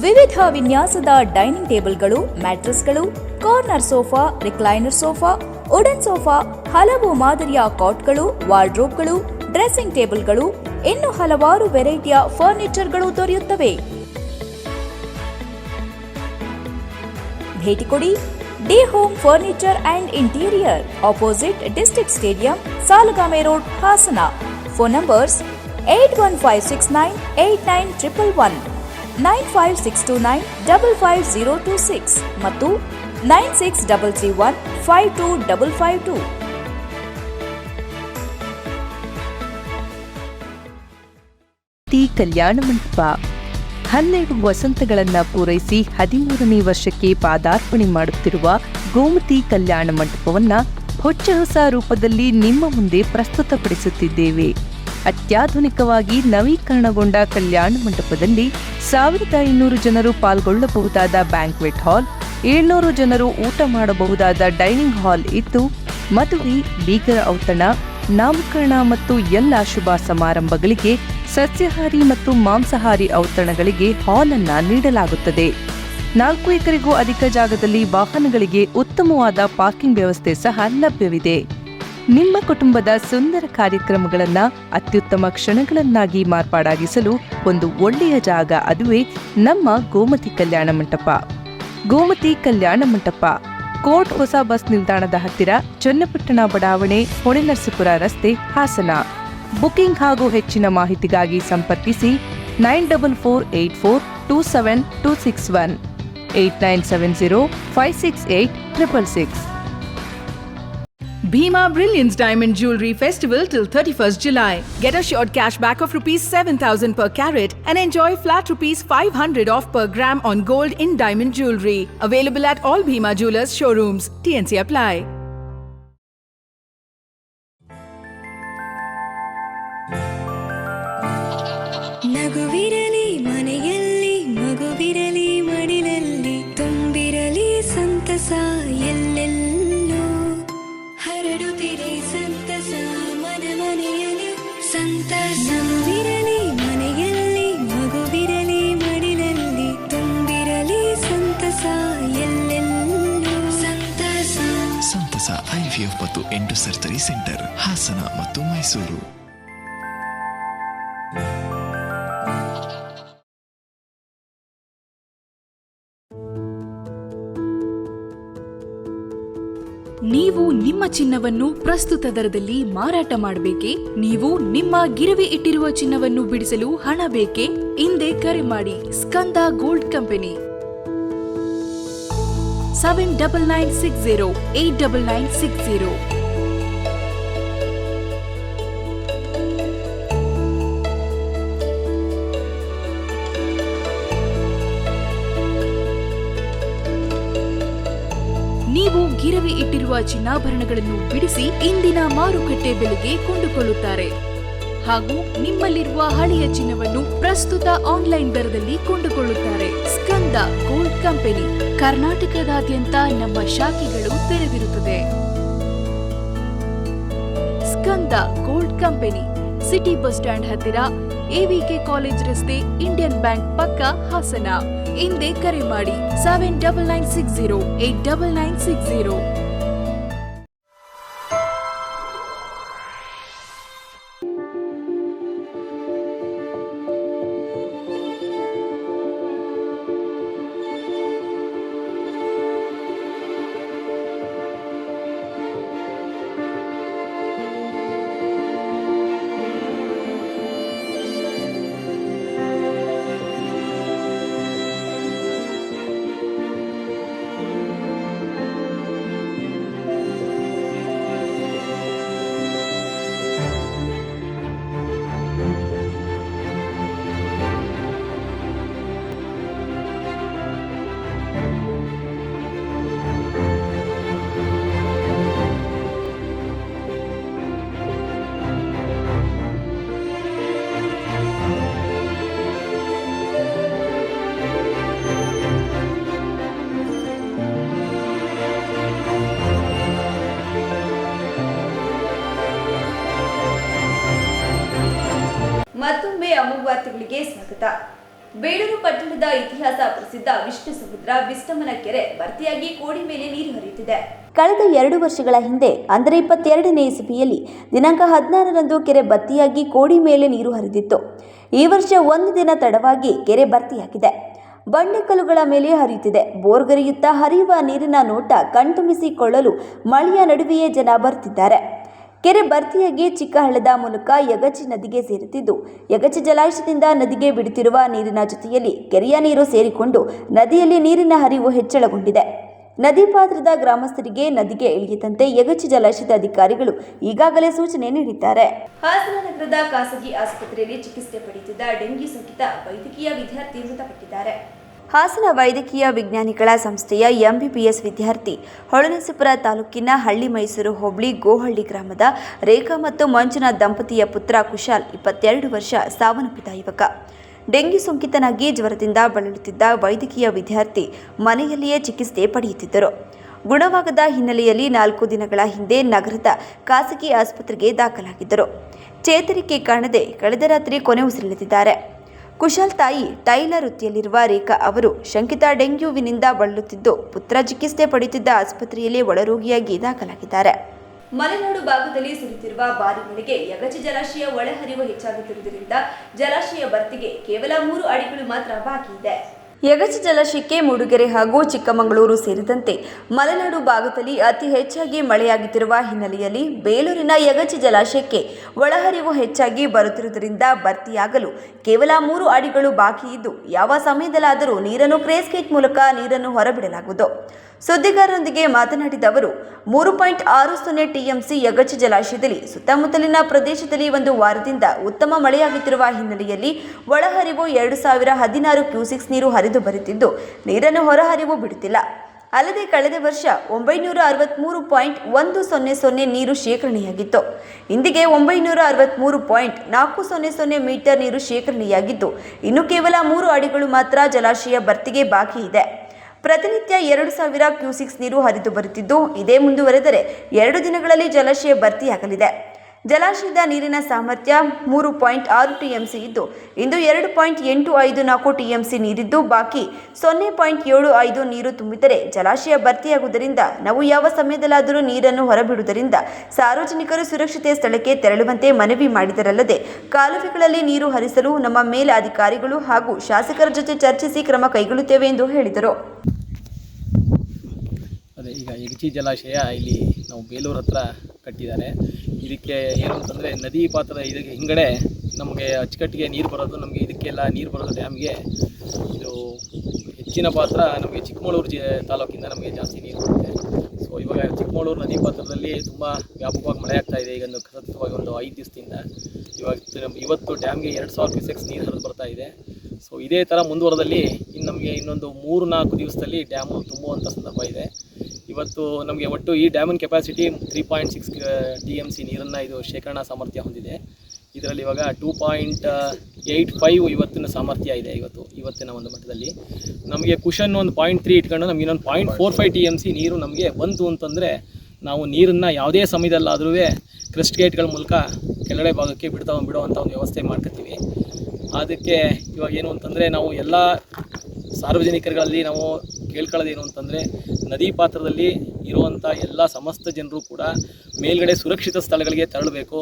ವಿವಿಧ ವಿನ್ಯಾಸದ ಡೈನಿಂಗ್ ಟೇಬಲ್ಗಳು, ಮ್ಯಾಟ್ರೆಸ್ಗಳು, corner sofa, recliner sofa, wooden sofa, ಹಲವು ಮಾದರಿಯ ಕಾಟ್ಗಳು, ವಾರ್ಡ್ರೋಬ್ಗಳು, ಡ್ರೆಸ್ಸಿಂಗ್ ಟೇಬಲ್ಗಳು, ಇನ್ನು ಹಲವಾರು ವೆರೈಟಿಯ ಫರ್ನಿಚರ್ಗಳು ದೊರೆಯುತ್ತವೆ. ಭೇಟಿ ಕೊಡಿ day home furniture and interior, opposite district stadium, Salagame road, Hassan. Phone numbers 8156989111, 9562955026 ಮತ್ತು 9633152552. ಕಲ್ಯಾಣ ಮಂಟಪ 12 ವಸಂತಗಳನ್ನ ಪೂರೈಸಿ 13ನೇ ವರ್ಷಕ್ಕೆ ಪಾದಾರ್ಪಣೆ ಮಾಡುತ್ತಿರುವ ಗೋಮತಿ ಕಲ್ಯಾಣ ಮಂಟಪವನ್ನ ಹೊಚ್ಚ ಹೊಸ ರೂಪದಲ್ಲಿ ನಿಮ್ಮ ಮುಂದೆ ಪ್ರಸ್ತುತಪಡಿಸುತ್ತಿದ್ದೇವೆ. ಅತ್ಯಾಧುನಿಕವಾಗಿ ನವೀಕರಣಗೊಂಡ ಕಲ್ಯಾಣ ಮಂಟಪದಲ್ಲಿ 1500 ಜನರು ಪಾಲ್ಗೊಳ್ಳಬಹುದಾದ ಬ್ಯಾಂಕ್ವೆಟ್ ಹಾಲ್, 700 ಜನರು ಊಟ ಮಾಡಬಹುದಾದ ಡೈನಿಂಗ್ ಹಾಲ್ ಇದ್ದು, ಮದುವೆ, ಬೀಗರ ಔತಣ, ನಾಮಕರಣ ಮತ್ತು ಎಲ್ಲ ಶುಭ ಸಮಾರಂಭಗಳಿಗೆ ಸಸ್ಯಾಹಾರಿ ಮತ್ತು ಮಾಂಸಾಹಾರಿ ಔತಣಗಳಿಗೆ ಹಾಲ್ ಅನ್ನು ನೀಡಲಾಗುತ್ತದೆ. 4 ಎಕರೆಗೂ ಅಧಿಕ ಜಾಗದಲ್ಲಿ ವಾಹನಗಳಿಗೆ ಉತ್ತಮವಾದ ಪಾರ್ಕಿಂಗ್ ವ್ಯವಸ್ಥೆ ಸಹ ಲಭ್ಯವಿದೆ. ನಿಮ್ಮ ಕುಟುಂಬದ ಸುಂದರ ಕಾರ್ಯಕ್ರಮಗಳನ್ನು ಅತ್ಯುತ್ತಮ ಕ್ಷಣಗಳನ್ನಾಗಿ ಮಾರ್ಪಾಡಾಗಿಸಲು ಒಂದು ಒಳ್ಳೆಯ ಜಾಗ, ಅದುವೇ ನಮ್ಮ ಗೋಮತಿ ಕಲ್ಯಾಣ ಮಂಟಪ. ಗೋಮತಿ ಕಲ್ಯಾಣ ಮಂಟಪ, ಕೋರ್ಟ್ ಹೊಸ ಬಸ್ ನಿಲ್ದಾಣದ ಹತ್ತಿರ, ಚನ್ನಪಟ್ಟಣ ಬಡಾವಣೆ, ಹೊಳೆನರಸೀಪುರ ರಸ್ತೆ, ಹಾಸನ. ಬುಕಿಂಗ್ ಹಾಗೂ ಹೆಚ್ಚಿನ ಮಾಹಿತಿಗಾಗಿ ಸಂಪರ್ಕಿಸಿ 9448427261 8970568666. Bhima Brilliance Diamond Jewelry Festival till 31st July. Get assured cashback of ₹7,000 per carat and enjoy flat ₹500 off per gram on gold in diamond jewelry. Available at all Bhima Jewelers showrooms. TNC apply. ನಗುವಿರಲಿ ಮನೆಯಲ್ಲಿ, ಮಗುವಿರಲಿ ಮಡಿಲಲ್ಲಿ, ತುಂಬಿರಲಿ ಸಂತಸ ಎಲ್ಲೆಲ್ಲೂ, ಹರಡುತ್ತಿರಿ ಸಂತಸ ಮನ ಮನೆಯಲ್ಲಿ ಸಂತಸ. ನಗುವಿರಲಿ ಮನೆಯಲ್ಲಿ, ಮಗುವಿರಲಿ ಮಡಿಲಲ್ಲಿ, ತುಂಬಿರಲಿ ಸಂತಸ ಎಲ್ಲೆಲ್ಲೂ ಸಂತಸ. ಸಂತಸ IVF ಮತ್ತು ಎಂಟು ಸರ್ಜರಿ ಸೆಂಟರ್, ಹಾಸನ ಮತ್ತು ಮೈಸೂರು. ನೀವು ನಿಮ್ಮ ಚಿನ್ನವನ್ನು ಪ್ರಸ್ತುತ ದರದಲ್ಲಿ ಮಾರಾಟ ಮಾಡಬೇಕೇ? ನೀವು ನಿಮ್ಮ ಗಿರವಿ ಇಟ್ಟಿರುವ ಚಿನ್ನವನ್ನು ಬಿಡಿಸಲು ಹಣ ಬೇಕೇ? ಹಿಂದೆ ಕರೆ ಮಾಡಿ ಸ್ಕಂದ ಗೋಲ್ಡ್ ಕಂಪನಿ 7996089960. ನೀವು ಗಿರವಿ ಇಟ್ಟಿರುವ ಚಿನ್ನಾಭರಣಗಳನ್ನು ಬಿಡಿಸಿ ಇಂದಿನ ಮಾರುಕಟ್ಟೆ ಬೆಲೆಗೆ ಕೊಂಡುಕೊಳ್ಳುತ್ತಾರೆ ಹಾಗೂ ನಿಮ್ಮಲ್ಲಿರುವ ಹಳೆಯ ಚಿನ್ನವನ್ನು ಪ್ರಸ್ತುತ ಆನ್ಲೈನ್ ದರದಲ್ಲಿ ಕೊಂಡುಕೊಳ್ಳುತ್ತಾರೆ. ಸ್ಕಂದ ಗೋಲ್ಡ್ ಕಂಪನಿ, ಕರ್ನಾಟಕದಾದ್ಯಂತ ನಮ್ಮ ಶಾಖೆಗಳು ತೆರೆದಿರುತ್ತದೆ. Skanda gold company, city bus stand ಹತ್ತಿರ, AVK ಕಾಲೇಜ್ ರಸ್ತೆ, ಇಂಡಿಯನ್ ಬ್ಯಾಂಕ್ ಪಕ್ಕ, ಹಾಸನ. ಹಿಂದೆ ಕರೆ ಮಾಡಿ 7996089960. ಮತ್ತೊಮ್ಮೆ ಅಮೋಘ ವಾರ್ತೆಗಳಿಗೆ ಸ್ವಾಗತ. ಬೇಳೂರು ಪಟ್ಟಣದ ಇತಿಹಾಸ ಪ್ರಸಿದ್ಧ ವಿಷ್ಣು ಸಮುದ್ರ ವಿಸ್ತಮನ ಕೆರೆ ಭರ್ತಿಯಾಗಿ ಕೋಡಿ ಮೇಲೆ ನೀರು ಹರಿಯುತ್ತಿದೆ. ಕಳೆದ 2 ವರ್ಷಗಳ ಹಿಂದೆ ಅಂದರೆ 22ನೇ ಇಸವಿಯಲ್ಲಿ ದಿನಾಂಕ 16ರಂದು ಕೆರೆ ಭರ್ತಿಯಾಗಿ ಕೋಡಿ ಮೇಲೆ ನೀರು ಹರಿದಿತ್ತು. ಈ ವರ್ಷ 1 ದಿನ ತಡವಾಗಿ ಕೆರೆ ಭರ್ತಿಯಾಗಿದೆ. ಬಂಡೆಕಲ್ಲುಗಳ ಮೇಲೆ ಹರಿಯುತ್ತಿದೆ. ಬೋರ್ಗರೆಯುತ್ತಾ ಹರಿಯುವ ನೀರಿನ ನೋಟ ಕಣ್ತುಂಬಿಸಿಕೊಳ್ಳಲು ಮಳೆಯ ನಡುವೆಯೇ ಜನ ಬರ್ತಿದ್ದಾರೆ. ಕೆರೆ ಭರ್ತಿಯಾಗಿ ಚಿಕ್ಕಹಳ್ಳದ ಮೂಲಕ ಯಗಚಿ ನದಿಗೆ ಸೇರುತ್ತಿದ್ದು, ಯಗಚಿ ಜಲಾಶಯದಿಂದ ನದಿಗೆ ಬಿಡುತ್ತಿರುವ ನೀರಿನ ಜೊತೆಯಲ್ಲಿ ಕೆರೆಯ ನೀರು ಸೇರಿಕೊಂಡು ನದಿಯಲ್ಲಿ ನೀರಿನ ಹರಿವು ಹೆಚ್ಚಳಗೊಂಡಿದೆ. ನದಿ ಪಾತ್ರದ ಗ್ರಾಮಸ್ಥರಿಗೆ ನದಿಗೆ ಇಳಿಯದಂತೆ ಯಗಚಿ ಜಲಾಶಯದ ಅಧಿಕಾರಿಗಳು ಈಗಾಗಲೇ ಸೂಚನೆ ನೀಡಿದ್ದಾರೆ. ಹಾಸನ ನಗರದ ಖಾಸಗಿ ಆಸ್ಪತ್ರೆಯಲ್ಲಿ ಚಿಕಿತ್ಸೆ ಪಡೆಯುತ್ತಿದ್ದ ಡೆಂಗ್ಯೂ ಸೋಂಕಿತ ವೈದ್ಯಕೀಯ ವಿದ್ಯಾರ್ಥಿ ಮೃತಪಟ್ಟಿದ್ದಾರೆ. ಹಾಸನ ವೈದ್ಯಕೀಯ ವಿಜ್ಞಾನಿಗಳ ಸಂಸ್ಥೆಯ MBBS ವಿದ್ಯಾರ್ಥಿ ಹೊಳೆನರಸೀಪುರ ತಾಲೂಕಿನ ಹಳ್ಳಿ ಮೈಸೂರು ಹೋಬಳಿ ಗೋಹಳ್ಳಿ ಗ್ರಾಮದ ರೇಖಾ ಮತ್ತು ಮಂಜುನಾಥ್ ದಂಪತಿಯ ಪುತ್ರ ಕುಶಾಲ್ 22 ವರ್ಷ ಸಾವನ್ನಪ್ಪಿದ ಯುವಕ. ಡೆಂಗ್ಯೂ ಸೋಂಕಿತನಾಗಿ ಜ್ವರದಿಂದ ಬಳಲುತ್ತಿದ್ದ ವೈದ್ಯಕೀಯ ವಿದ್ಯಾರ್ಥಿ ಮನೆಯಲ್ಲಿಯೇ ಚಿಕಿತ್ಸೆ ಪಡೆಯುತ್ತಿದ್ದರು. ಗುಣವಾಗದ ಹಿನ್ನೆಲೆಯಲ್ಲಿ 4 ದಿನಗಳ ಹಿಂದೆ ನಗರದ ಖಾಸಗಿ ಆಸ್ಪತ್ರೆಗೆ ದಾಖಲಾಗಿದ್ದರು. ಚೇತರಿಕೆ ಕಾಣದೆ ಕಳೆದ ರಾತ್ರಿ ಕೊನೆ ಉಸಿರೆಳೆದಿದ್ದಾರೆ. ಕುಶಲ್ ತಾಯಿ ಟೈಲರ್ ವೃತ್ತಿಯಲ್ಲಿರುವ ರೇಖಾ ಅವರು ಶಂಕಿತ ಡೆಂಗ್ಯೂವಿನಿಂದ ಬಳಲುತ್ತಿದ್ದು ಪುತ್ರ ಚಿಕಿತ್ಸೆ ಪಡೆಯುತ್ತಿದ್ದ ಆಸ್ಪತ್ರೆಯಲ್ಲಿ ಒಳರೋಗಿಯಾಗಿ ದಾಖಲಾಗಿದ್ದಾರೆ. ಮಲೆನಾಡು ಭಾಗದಲ್ಲಿ ಸುರಿಯುತ್ತಿರುವ ಭಾರೀ ಮಳೆಗೆ ಯಗಚಿ ಜಲಾಶಯ ಒಳಹರಿವು ಹೆಚ್ಚಾಗುತ್ತಿರುವುದರಿಂದ ಜಲಾಶಯ ಭರ್ತಿಗೆ ಕೇವಲ 3 ಅಡಿಗಳು ಮಾತ್ರ ಬಾಕಿ ಇದೆ. ಯಗಚಿ ಜಲಾಶಯಕ್ಕೆ ಮೂಡುಗೆರೆ ಹಾಗೂ ಚಿಕ್ಕಮಗಳೂರು ಸೇರಿದಂತೆ ಮಲೆನಾಡು ಭಾಗದಲ್ಲಿ ಅತಿ ಹೆಚ್ಚಾಗಿ ಮಳೆಯಾಗುತ್ತಿರುವ ಹಿನ್ನೆಲೆಯಲ್ಲಿ ಬೇಲೂರಿನ ಯಗಚಿ ಜಲಾಶಯಕ್ಕೆ ಒಳಹರಿವು ಹೆಚ್ಚಾಗಿ ಬರುತ್ತಿರುವುದರಿಂದ ಭರ್ತಿಯಾಗಲು ಕೇವಲ 3 ಅಡಿಗಳು ಬಾಕಿ ಇದ್ದು ಯಾವ ಸಮಯದಲ್ಲಾದರೂ ನೀರನ್ನು ಕ್ರೇಸ್ಗೇಟ್ ಮೂಲಕ ನೀರನ್ನು ಹೊರಬಿಡಲಾಗುವುದು. ಸುದ್ದಿಗಾರರೊಂದಿಗೆ ಮಾತನಾಡಿದ ಅವರು 3.60 ಟಿಎಂಸಿ ಯಗಚಿ ಜಲಾಶಯದಲ್ಲಿ ಸುತ್ತಮುತ್ತಲಿನ ಪ್ರದೇಶದಲ್ಲಿ ಒಂದು ವಾರದಿಂದ ಉತ್ತಮ ಮಳೆಯಾಗುತ್ತಿರುವ ಹಿನ್ನೆಲೆಯಲ್ಲಿ ಒಳಹರಿವು 2016 ಕ್ಯೂಸೆಕ್ಸ್ ನೀರು ಹರಿದು ಬರುತ್ತಿದ್ದು ನೀರನ್ನು ಹೊರಹರಿವು ಬಿಡುತ್ತಿಲ್ಲ. ಅಲ್ಲದೆ ಕಳೆದ ವರ್ಷ 963.100 ನೀರು ಶೇಖರಣೆಯಾಗಿತ್ತು. ಇಂದಿಗೆ 963.400 ಮೀಟರ್ ನೀರು ಶೇಖರಣೆಯಾಗಿದ್ದು ಇನ್ನು ಕೇವಲ 3 ಅಡಿಗಳು ಮಾತ್ರ ಜಲಾಶಯ ಭರ್ತಿಗೆ ಬಾಕಿ ಇದೆ. ಪ್ರತಿನಿತ್ಯ 2000 ಕ್ಯೂಸೆಕ್ಸ್ ನೀರು ಹರಿದು ಬರುತ್ತಿದ್ದು ಇದೇ ಮುಂದುವರೆದರೆ 2 ದಿನಗಳಲ್ಲಿ ಜಲಾಶಯ ಭರ್ತಿಯಾಗಲಿದೆ. ಜಲಾಶಯದ ನೀರಿನ ಸಾಮರ್ಥ್ಯ 3.6 ಟಿಎಂಸಿ ಇದ್ದು ಇಂದು 2.854 ಟಿಎಂಸಿ ನೀರಿದ್ದು ಬಾಕಿ 0.75 ನೀರು ತುಂಬಿದರೆ ಜಲಾಶಯ ಭರ್ತಿಯಾಗುವುದರಿಂದ ನಾವು ಯಾವ ಸಮಯದಲ್ಲಾದರೂ ನೀರನ್ನು ಹೊರಬಿಡುವುದರಿಂದ ಸಾರ್ವಜನಿಕರು ಸುರಕ್ಷಿತ ಸ್ಥಳಕ್ಕೆ ತೆರಳುವಂತೆ ಮನವಿ ಮಾಡಿದರಲ್ಲದೆ ಕಾಲುವೆಗಳಲ್ಲಿ ನೀರು ಹರಿಸಲು ನಮ್ಮ ಮೇಲಧಿಕಾರಿಗಳು ಹಾಗೂ ಶಾಸಕರ ಜೊತೆ ಚರ್ಚಿಸಿ ಕ್ರಮ ಕೈಗೊಳ್ಳುತ್ತೇವೆ ಎಂದು ಹೇಳಿದರು. ಅದೇ ಈಗ ಯಗಚಿ ಜಲಾಶಯ ಇಲ್ಲಿ ನಾವು ಬೇಲೂರು ಹತ್ರ ಕಟ್ಟಿದ್ದಾರೆ. ಇದಕ್ಕೆ ಏನು ಅಂತಂದರೆ ನದಿ ಪಾತ್ರದ ಇದಕ್ಕೆ ಹಿಂಗಡೆ ನಮಗೆ ಅಚ್ಚುಕಟ್ಟಿಗೆ ನೀರು ಬರೋದು, ನಮಗೆ ಇದಕ್ಕೆಲ್ಲ ನೀರು ಬರೋದು ಡ್ಯಾಮ್ಗೆ ಇದು ಹೆಚ್ಚಿನ ಪಾತ್ರ ನಮಗೆ ಚಿಕ್ಕಮಗಳೂರು ತಾಲೂಕಿಂದ ನಮಗೆ ಜಾಸ್ತಿ ನೀರು ಬರುತ್ತೆ. ಸೊ ಇವಾಗ ಚಿಕ್ಕಮಗಳೂರು ನದಿ ಪಾತ್ರದಲ್ಲಿ ತುಂಬ ವ್ಯಾಪಕವಾಗಿ ಮಳೆ ಆಗ್ತಾ ಇದೆ. ಈಗ ಸತತವಾಗಿ ಒಂದು 5 ದಿವಸದಿಂದ ಇವತ್ತು ಡ್ಯಾಮ್ಗೆ 2000 ಕ್ಯೂಸೆಕ್ಸ್ ನೀರು ಹರಿದು ಬರ್ತಾ ಇದೆ. ಸೊ ಇದೇ ಥರ ಮುಂದುವರೆದಲ್ಲಿ ನಮಗೆ ಇನ್ನೊಂದು 3-4 ದಿವಸದಲ್ಲಿ ಡ್ಯಾಮು ತುಂಬುವಂಥ ಸಂದರ್ಭ ಇದೆ. ಇವತ್ತು ನಮಗೆ ಒಟ್ಟು ಈ ಡ್ಯಾಮಿನ ಕೆಪಾಸಿಟಿ 3.6 TMC ನೀರನ್ನು ಇದು ಶೇಖರಣಾ ಸಾಮರ್ಥ್ಯ ಹೊಂದಿದೆ. ಇದರಲ್ಲಿ ಇವಾಗ 2.85 ಇವತ್ತಿನ ಸಾಮರ್ಥ್ಯ ಇದೆ. ಇವತ್ತಿನ ಒಂದು ಮಟ್ಟದಲ್ಲಿ ನಮಗೆ ಕುಷನ್ ಒಂದು 0.3 ಇಟ್ಕೊಂಡು ನಮಗೆ ಇನ್ನೊಂದು 0.45 TMC ನೀರು ನಮಗೆ ಬಂತು ಅಂತಂದರೆ ನಾವು ನೀರನ್ನು ಯಾವುದೇ ಸಮಯದಲ್ಲಾದರೂ ಕ್ರೆಸ್ಟ್ ಗೇಟ್ಗಳ ಮೂಲಕ ಕೆಳಗಡೆ ಭಾಗಕ್ಕೆ ಬಿಡುವಂಥ ಒಂದು ವ್ಯವಸ್ಥೆ ಮಾಡ್ಕೊತೀವಿ. ಅದಕ್ಕೆ ಇವಾಗ ಏನು ಅಂತಂದರೆ ನಾವು ಎಲ್ಲ ಸಾರ್ವಜನಿಕರಲ್ಲಿ ನಾವು ಕೇಳ್ಕೊಳ್ಳೋದೇನು ಅಂತಂದರೆ ನದಿ ಪಾತ್ರದಲ್ಲಿ ಇರುವಂಥ ಎಲ್ಲ ಸಮಸ್ತ ಜನರು ಕೂಡ ಮೇಲ್ಗಡೆ ಸುರಕ್ಷಿತ ಸ್ಥಳಗಳಿಗೆ ತೆರಳಬೇಕು.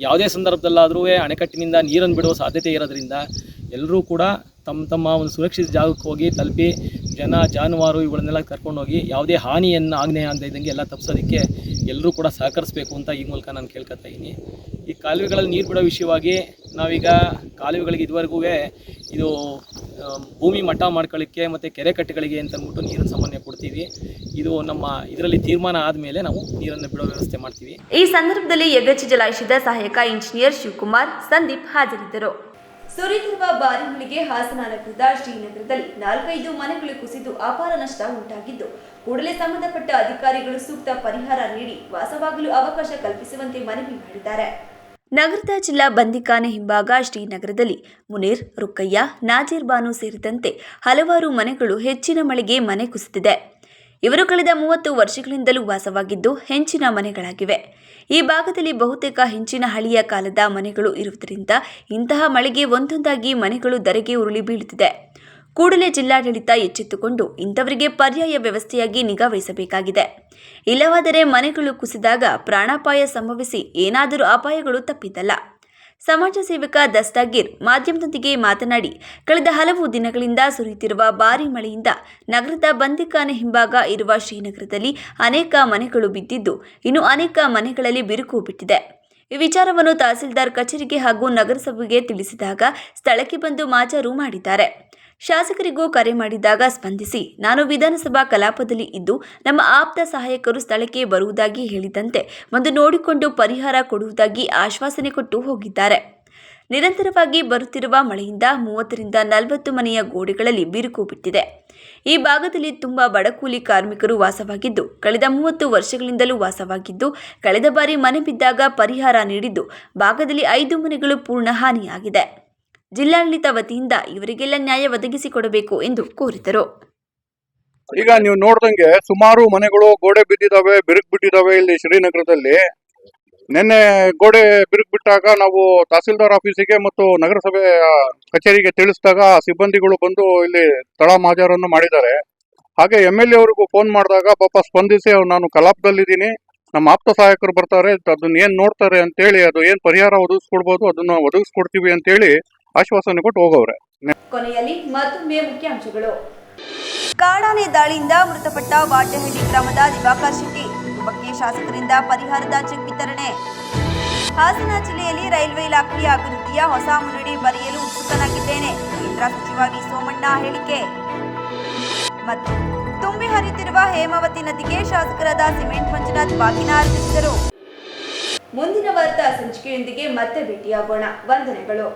ಯಾವುದೇ ಸಂದರ್ಭದಲ್ಲಾದರೂ ಅಣೆಕಟ್ಟಿನಿಂದ ನೀರನ್ನು ಬಿಡುವ ಸಾಧ್ಯತೆ ಇರೋದ್ರಿಂದ ಎಲ್ಲರೂ ಕೂಡ ತಮ್ಮ ಒಂದು ಸುರಕ್ಷಿತ ಜಾಗಕ್ಕೆ ಹೋಗಿ ತಲುಪಿ ಜಾನುವಾರು ಇವುಗಳನ್ನೆಲ್ಲ ಕರ್ಕೊಂಡೋಗಿ ಯಾವುದೇ ಹಾನಿಯನ್ನು ಆಗದೇ ಇದ್ದಂಗೆ ಎಲ್ಲ ತಪ್ಪಿಸೋದಕ್ಕೆ ಎಲ್ಲರೂ ಕೂಡ ಸಹಕರಿಸಬೇಕು ಅಂತ ಈ ಮೂಲಕ ನಾನು ಕೇಳ್ಕೊತಾ ಇದ್ದೀನಿ. ಈ ಕಾಲುವೆಗಳಲ್ಲಿ ನೀರು ಬಿಡೋ ವಿಷಯವಾಗಿ ನಾವೀಗ ಕಾಲುವೆಗಳಿಗೆ ಇದುವರೆಗೂ ಇದು ಭೂಮಿ ಮಟ್ಟ ಮಾಡ್ಕೊಳ್ಳಿಕ್ಕೆ ಮತ್ತು ಕೆರೆ ಕಟ್ಟೆಗಳಿಗೆ ಅಂತಂದ್ಬಿಟ್ಟು ನೀರನ್ನು ಸಾಮಾನ್ಯ ಕೊಡ್ತೀವಿ. ಇದು ನಮ್ಮ ಇದರಲ್ಲಿ ತೀರ್ಮಾನ ಆದಮೇಲೆ ನಾವು ನೀರನ್ನು ಬಿಡೋ ವ್ಯವಸ್ಥೆ ಮಾಡ್ತೀವಿ. ಈ ಸಂದರ್ಭದಲ್ಲಿ ಯಗಚಿ ಜಲಾಶಯದ ಸಹಾಯಕ ಇಂಜಿನಿಯರ್ ಶಿವಕುಮಾರ್, ಸಂದೀಪ್ ಹಾಜರಿದ್ದರು. ಸುರಿದಿರುವ ಭಾರೀ ಮಳೆಗೆ ಹಾಸನ ನಗರದ ಶ್ರೀನಗರದಲ್ಲಿ 4-5 ಮನೆಗಳು ಕುಸಿದು ಅಪಾರ ನಷ್ಟ ಉಂಟಾಗಿದ್ದು ಕೂಡಲೇ ಸಂಬಂಧಪಟ್ಟ ಅಧಿಕಾರಿಗಳು ಸೂಕ್ತ ಪರಿಹಾರ ನೀಡಿ ವಾಸವಾಗಲು ಅವಕಾಶ ಕಲ್ಪಿಸುವಂತೆ ಮನವಿ ಮಾಡಿದ್ದಾರೆ. ನಗರದ ಜಿಲ್ಲಾ ಬಂದಿಖಾನೆ ಹಿಂಭಾಗ ಶ್ರೀನಗರದಲ್ಲಿ ಮುನೀರ್, ರುಕ್ಕಯ್ಯ, ನಾಜೀರ್ ಬಾನು ಸೇರಿದಂತೆ ಹಲವಾರು ಮನೆಗಳು ಹೆಚ್ಚಿನ ಮಳೆಗೆ ಮನೆ ಕುಸಿದಿದೆ. ಇವರು ಕಳೆದ 30 ವರ್ಷಗಳಿಂದಲೂ ವಾಸವಾಗಿದ್ದು ಹೆಂಚಿನ ಮನೆಗಳಾಗಿವೆ. ಈ ಭಾಗದಲ್ಲಿ ಬಹುತೇಕ ಹೆಂಚಿನ ಹಳೆಯ ಕಾಲದ ಮನೆಗಳು ಇರುವುದರಿಂದ ಇಂತಹ ಮಳೆಗೆ ಒಂದೊಂದಾಗಿ ಮನೆಗಳು ಧರೆಗೆ ಉರುಳಿ ಬೀಳುತ್ತಿದೆ. ಕೂಡಲೇ ಜಿಲ್ಲಾಡಳಿತ ಎಚ್ಚೆತ್ತುಕೊಂಡು ಇಂಥವರಿಗೆ ಪರ್ಯಾಯ ವ್ಯವಸ್ಥೆಯಾಗಿ ನಿಗಾ ವಹಿಸಬೇಕಾಗಿದೆ. ಇಲ್ಲವಾದರೆ ಮನೆಗಳು ಕುಸಿದಾಗ ಪ್ರಾಣಾಪಾಯ ಸಂಭವಿಸಿ ಏನಾದರೂ ಅಪಾಯಗಳು ತಪ್ಪಿದ್ದಲ್ಲ. ಸಮಾಜ ಸೇವಕ ದಸ್ತಾಗೀರ್ ಮಾಧ್ಯಮದೊಂದಿಗೆ ಮಾತನಾಡಿ, ಕಳೆದ ಹಲವು ದಿನಗಳಿಂದ ಸುರಿಯುತ್ತಿರುವ ಭಾರೀ ಮಳೆಯಿಂದ ನಗರದ ಬಂದಿಖಾನೆ ಹಿಂಭಾಗ ಇರುವ ಶ್ರೀನಗರದಲ್ಲಿ ಅನೇಕ ಮನೆಗಳು ಬಿದ್ದಿದ್ದು ಇನ್ನು ಅನೇಕ ಮನೆಗಳಲ್ಲಿ ಬಿರುಕು ಬಿಟ್ಟಿದೆ. ಈ ವಿಚಾರವನ್ನು ತಹಸೀಲ್ದಾರ್ ಕಚೇರಿಗೆ ಹಾಗೂ ನಗರಸಭೆಗೆ ತಿಳಿಸಿದಾಗ ಸ್ಥಳಕ್ಕೆ ಬಂದು ಮಾಜಾರು ಮಾಡಿದ್ದಾರೆ. ಶಾಸಕರಿಗೂ ಕರೆ ಮಾಡಿದಾಗ ಸ್ಪಂದಿಸಿ, ನಾನು ವಿಧಾನಸಭಾ ಕಲಾಪದಲ್ಲಿ ಇದ್ದು ನಮ್ಮ ಆಪ್ತ ಸಹಾಯಕರು ಸ್ಥಳಕ್ಕೆ ಬರುವುದಾಗಿ ಹೇಳಿದಂತೆ ಬಂದು ನೋಡಿಕೊಂಡು ಪರಿಹಾರ ಕೊಡುವುದಾಗಿ ಆಶ್ವಾಸನೆ ಕೊಟ್ಟು ಹೋಗಿದ್ದಾರೆ. ನಿರಂತರವಾಗಿ ಬರುತ್ತಿರುವ ಮಳೆಯಿಂದ 30ರಿಂದ 40 ಮನೆಯ ಗೋಡೆಗಳಲ್ಲಿ ಬಿರುಕು ಬಿಟ್ಟಿದೆ. ಈ ಭಾಗದಲ್ಲಿ ತುಂಬಾ ಬಡಕೂಲಿ ಕಾರ್ಮಿಕರು ವಾಸವಾಗಿದ್ದು ಕಳೆದ 30 ವರ್ಷಗಳಿಂದಲೂ ವಾಸವಾಗಿದ್ದು ಕಳೆದ ಬಾರಿ ಮನೆ ಬಿದ್ದಾಗ ಪರಿಹಾರ ನೀಡಿದ್ದು ಭಾಗದಲ್ಲಿ 5 ಮನೆಗಳು ಪೂರ್ಣ ಹಾನಿಯಾಗಿದೆ. ಜಿಲ್ಲಾಡಳಿತ ವತಿಯಿಂದ ಇವರಿಗೆಲ್ಲ ನ್ಯಾಯ ಒದಗಿಸಿಕೊಡಬೇಕು ಎಂದು ಕೋರಿದರು. ಈಗ ನೀವು ನೋಡ್ದಂಗೆ ಸುಮಾರು ಮನೆಗಳು ಗೋಡೆ ಬಿದ್ದಿದಾವೆ, ಬಿರುಕು ಬಿಟ್ಟಿದಾವೆ ಇಲ್ಲಿ ಶ್ರೀನಗರದಲ್ಲಿ. ನಿನ್ನೆ ಗೋಡೆ ಬಿರುಕು ಬಿಟ್ಟಾಗ ನಾವು ತಹಸೀಲ್ದಾರ್ ಆಫೀಸಿಗೆ ಮತ್ತು ನಗರಸಭೆ ಕಚೇರಿಗೆ ತಿಳಿಸಿದಾಗ ಸಿಬ್ಬಂದಿಗಳು ಬಂದು ಇಲ್ಲಿ ತಳ ಮಾಜಾರನ್ನು ಮಾಡಿದ್ದಾರೆ. ಹಾಗೆ MLA ಅವರಿಗೂ ಫೋನ್ ಮಾಡಿದಾಗ ಪಾಪ ಸ್ಪಂದಿಸಿ ನಾನು ಕಲಾಪದಲ್ಲಿದ್ದೀನಿ, ನಮ್ಮ ಆಪ್ತ ಸಹಾಯಕರು ಬರ್ತಾರೆ, ಅದನ್ನ ಏನ್ ನೋಡ್ತಾರೆ ಅಂತೇಳಿ ಅದು ಏನ್ ಪರಿಹಾರ ಒದಗಿಸ್ಕೊಡ್ಬೋದು ಅದನ್ನ ಒದಗಿಸ್ಕೊಡ್ತೀವಿ ಅಂತೇಳಿ ಆಶ್ವಾಸನೆ ಕೊಟ್ಟು ಹೋಗವ್ರೆ. ಕೊನೆಯಲ್ಲಿ ಮತ್ತೊಮ್ಮೆ ಮುಖ್ಯಾಂಶಗಳು. ಕಾಡಾನೆ ದಾಳಿಯಿಂದ ಮೃತಪಟ್ಟ ವಾಟೆಹಳ್ಳಿ ಗ್ರಾಮದ ದಿವಾಕರ್ ಶೆಟ್ಟಿ ಕುಟುಂಬಕ್ಕೆ ಶಾಸಕರಿಂದ ಪರಿಹಾರದ ಚೆಕ್ ವಿತರಣೆ. ಹಾಸನ ಜಿಲ್ಲೆಯಲ್ಲಿ ರೈಲ್ವೆ ಇಲಾಖೆಯ ಅಭಿವೃದ್ಧಿಯ ಹೊಸ ಮುನ್ನಡಿ ಬರೆಯಲು ಉತ್ಸುಕನಾಗಿದ್ದೇನೆ, ಕೇಂದ್ರ ಸಚಿವ ವಿ ಸೋಮಣ್ಣ ಹೇಳಿಕೆ. ಮತ್ತು ತುಂಬಿ ಹರಿಯುತ್ತಿರುವ ಹೇಮಾವತಿ ನದಿಗೆ ಶಾಸಕರಾದ ಸಿಮೆಂಟ್ ಮಂಜುನಾಥ್ ಬಾಗಿನ ಅರ್ಪಿಸಿದರು. ಮುಂದಿನ ವಾರದ ಸಂಚಿಕೆಯೊಂದಿಗೆ ಮತ್ತೆ ಭೇಟಿಯಾಗೋಣ. ವಂದನೆಗಳು.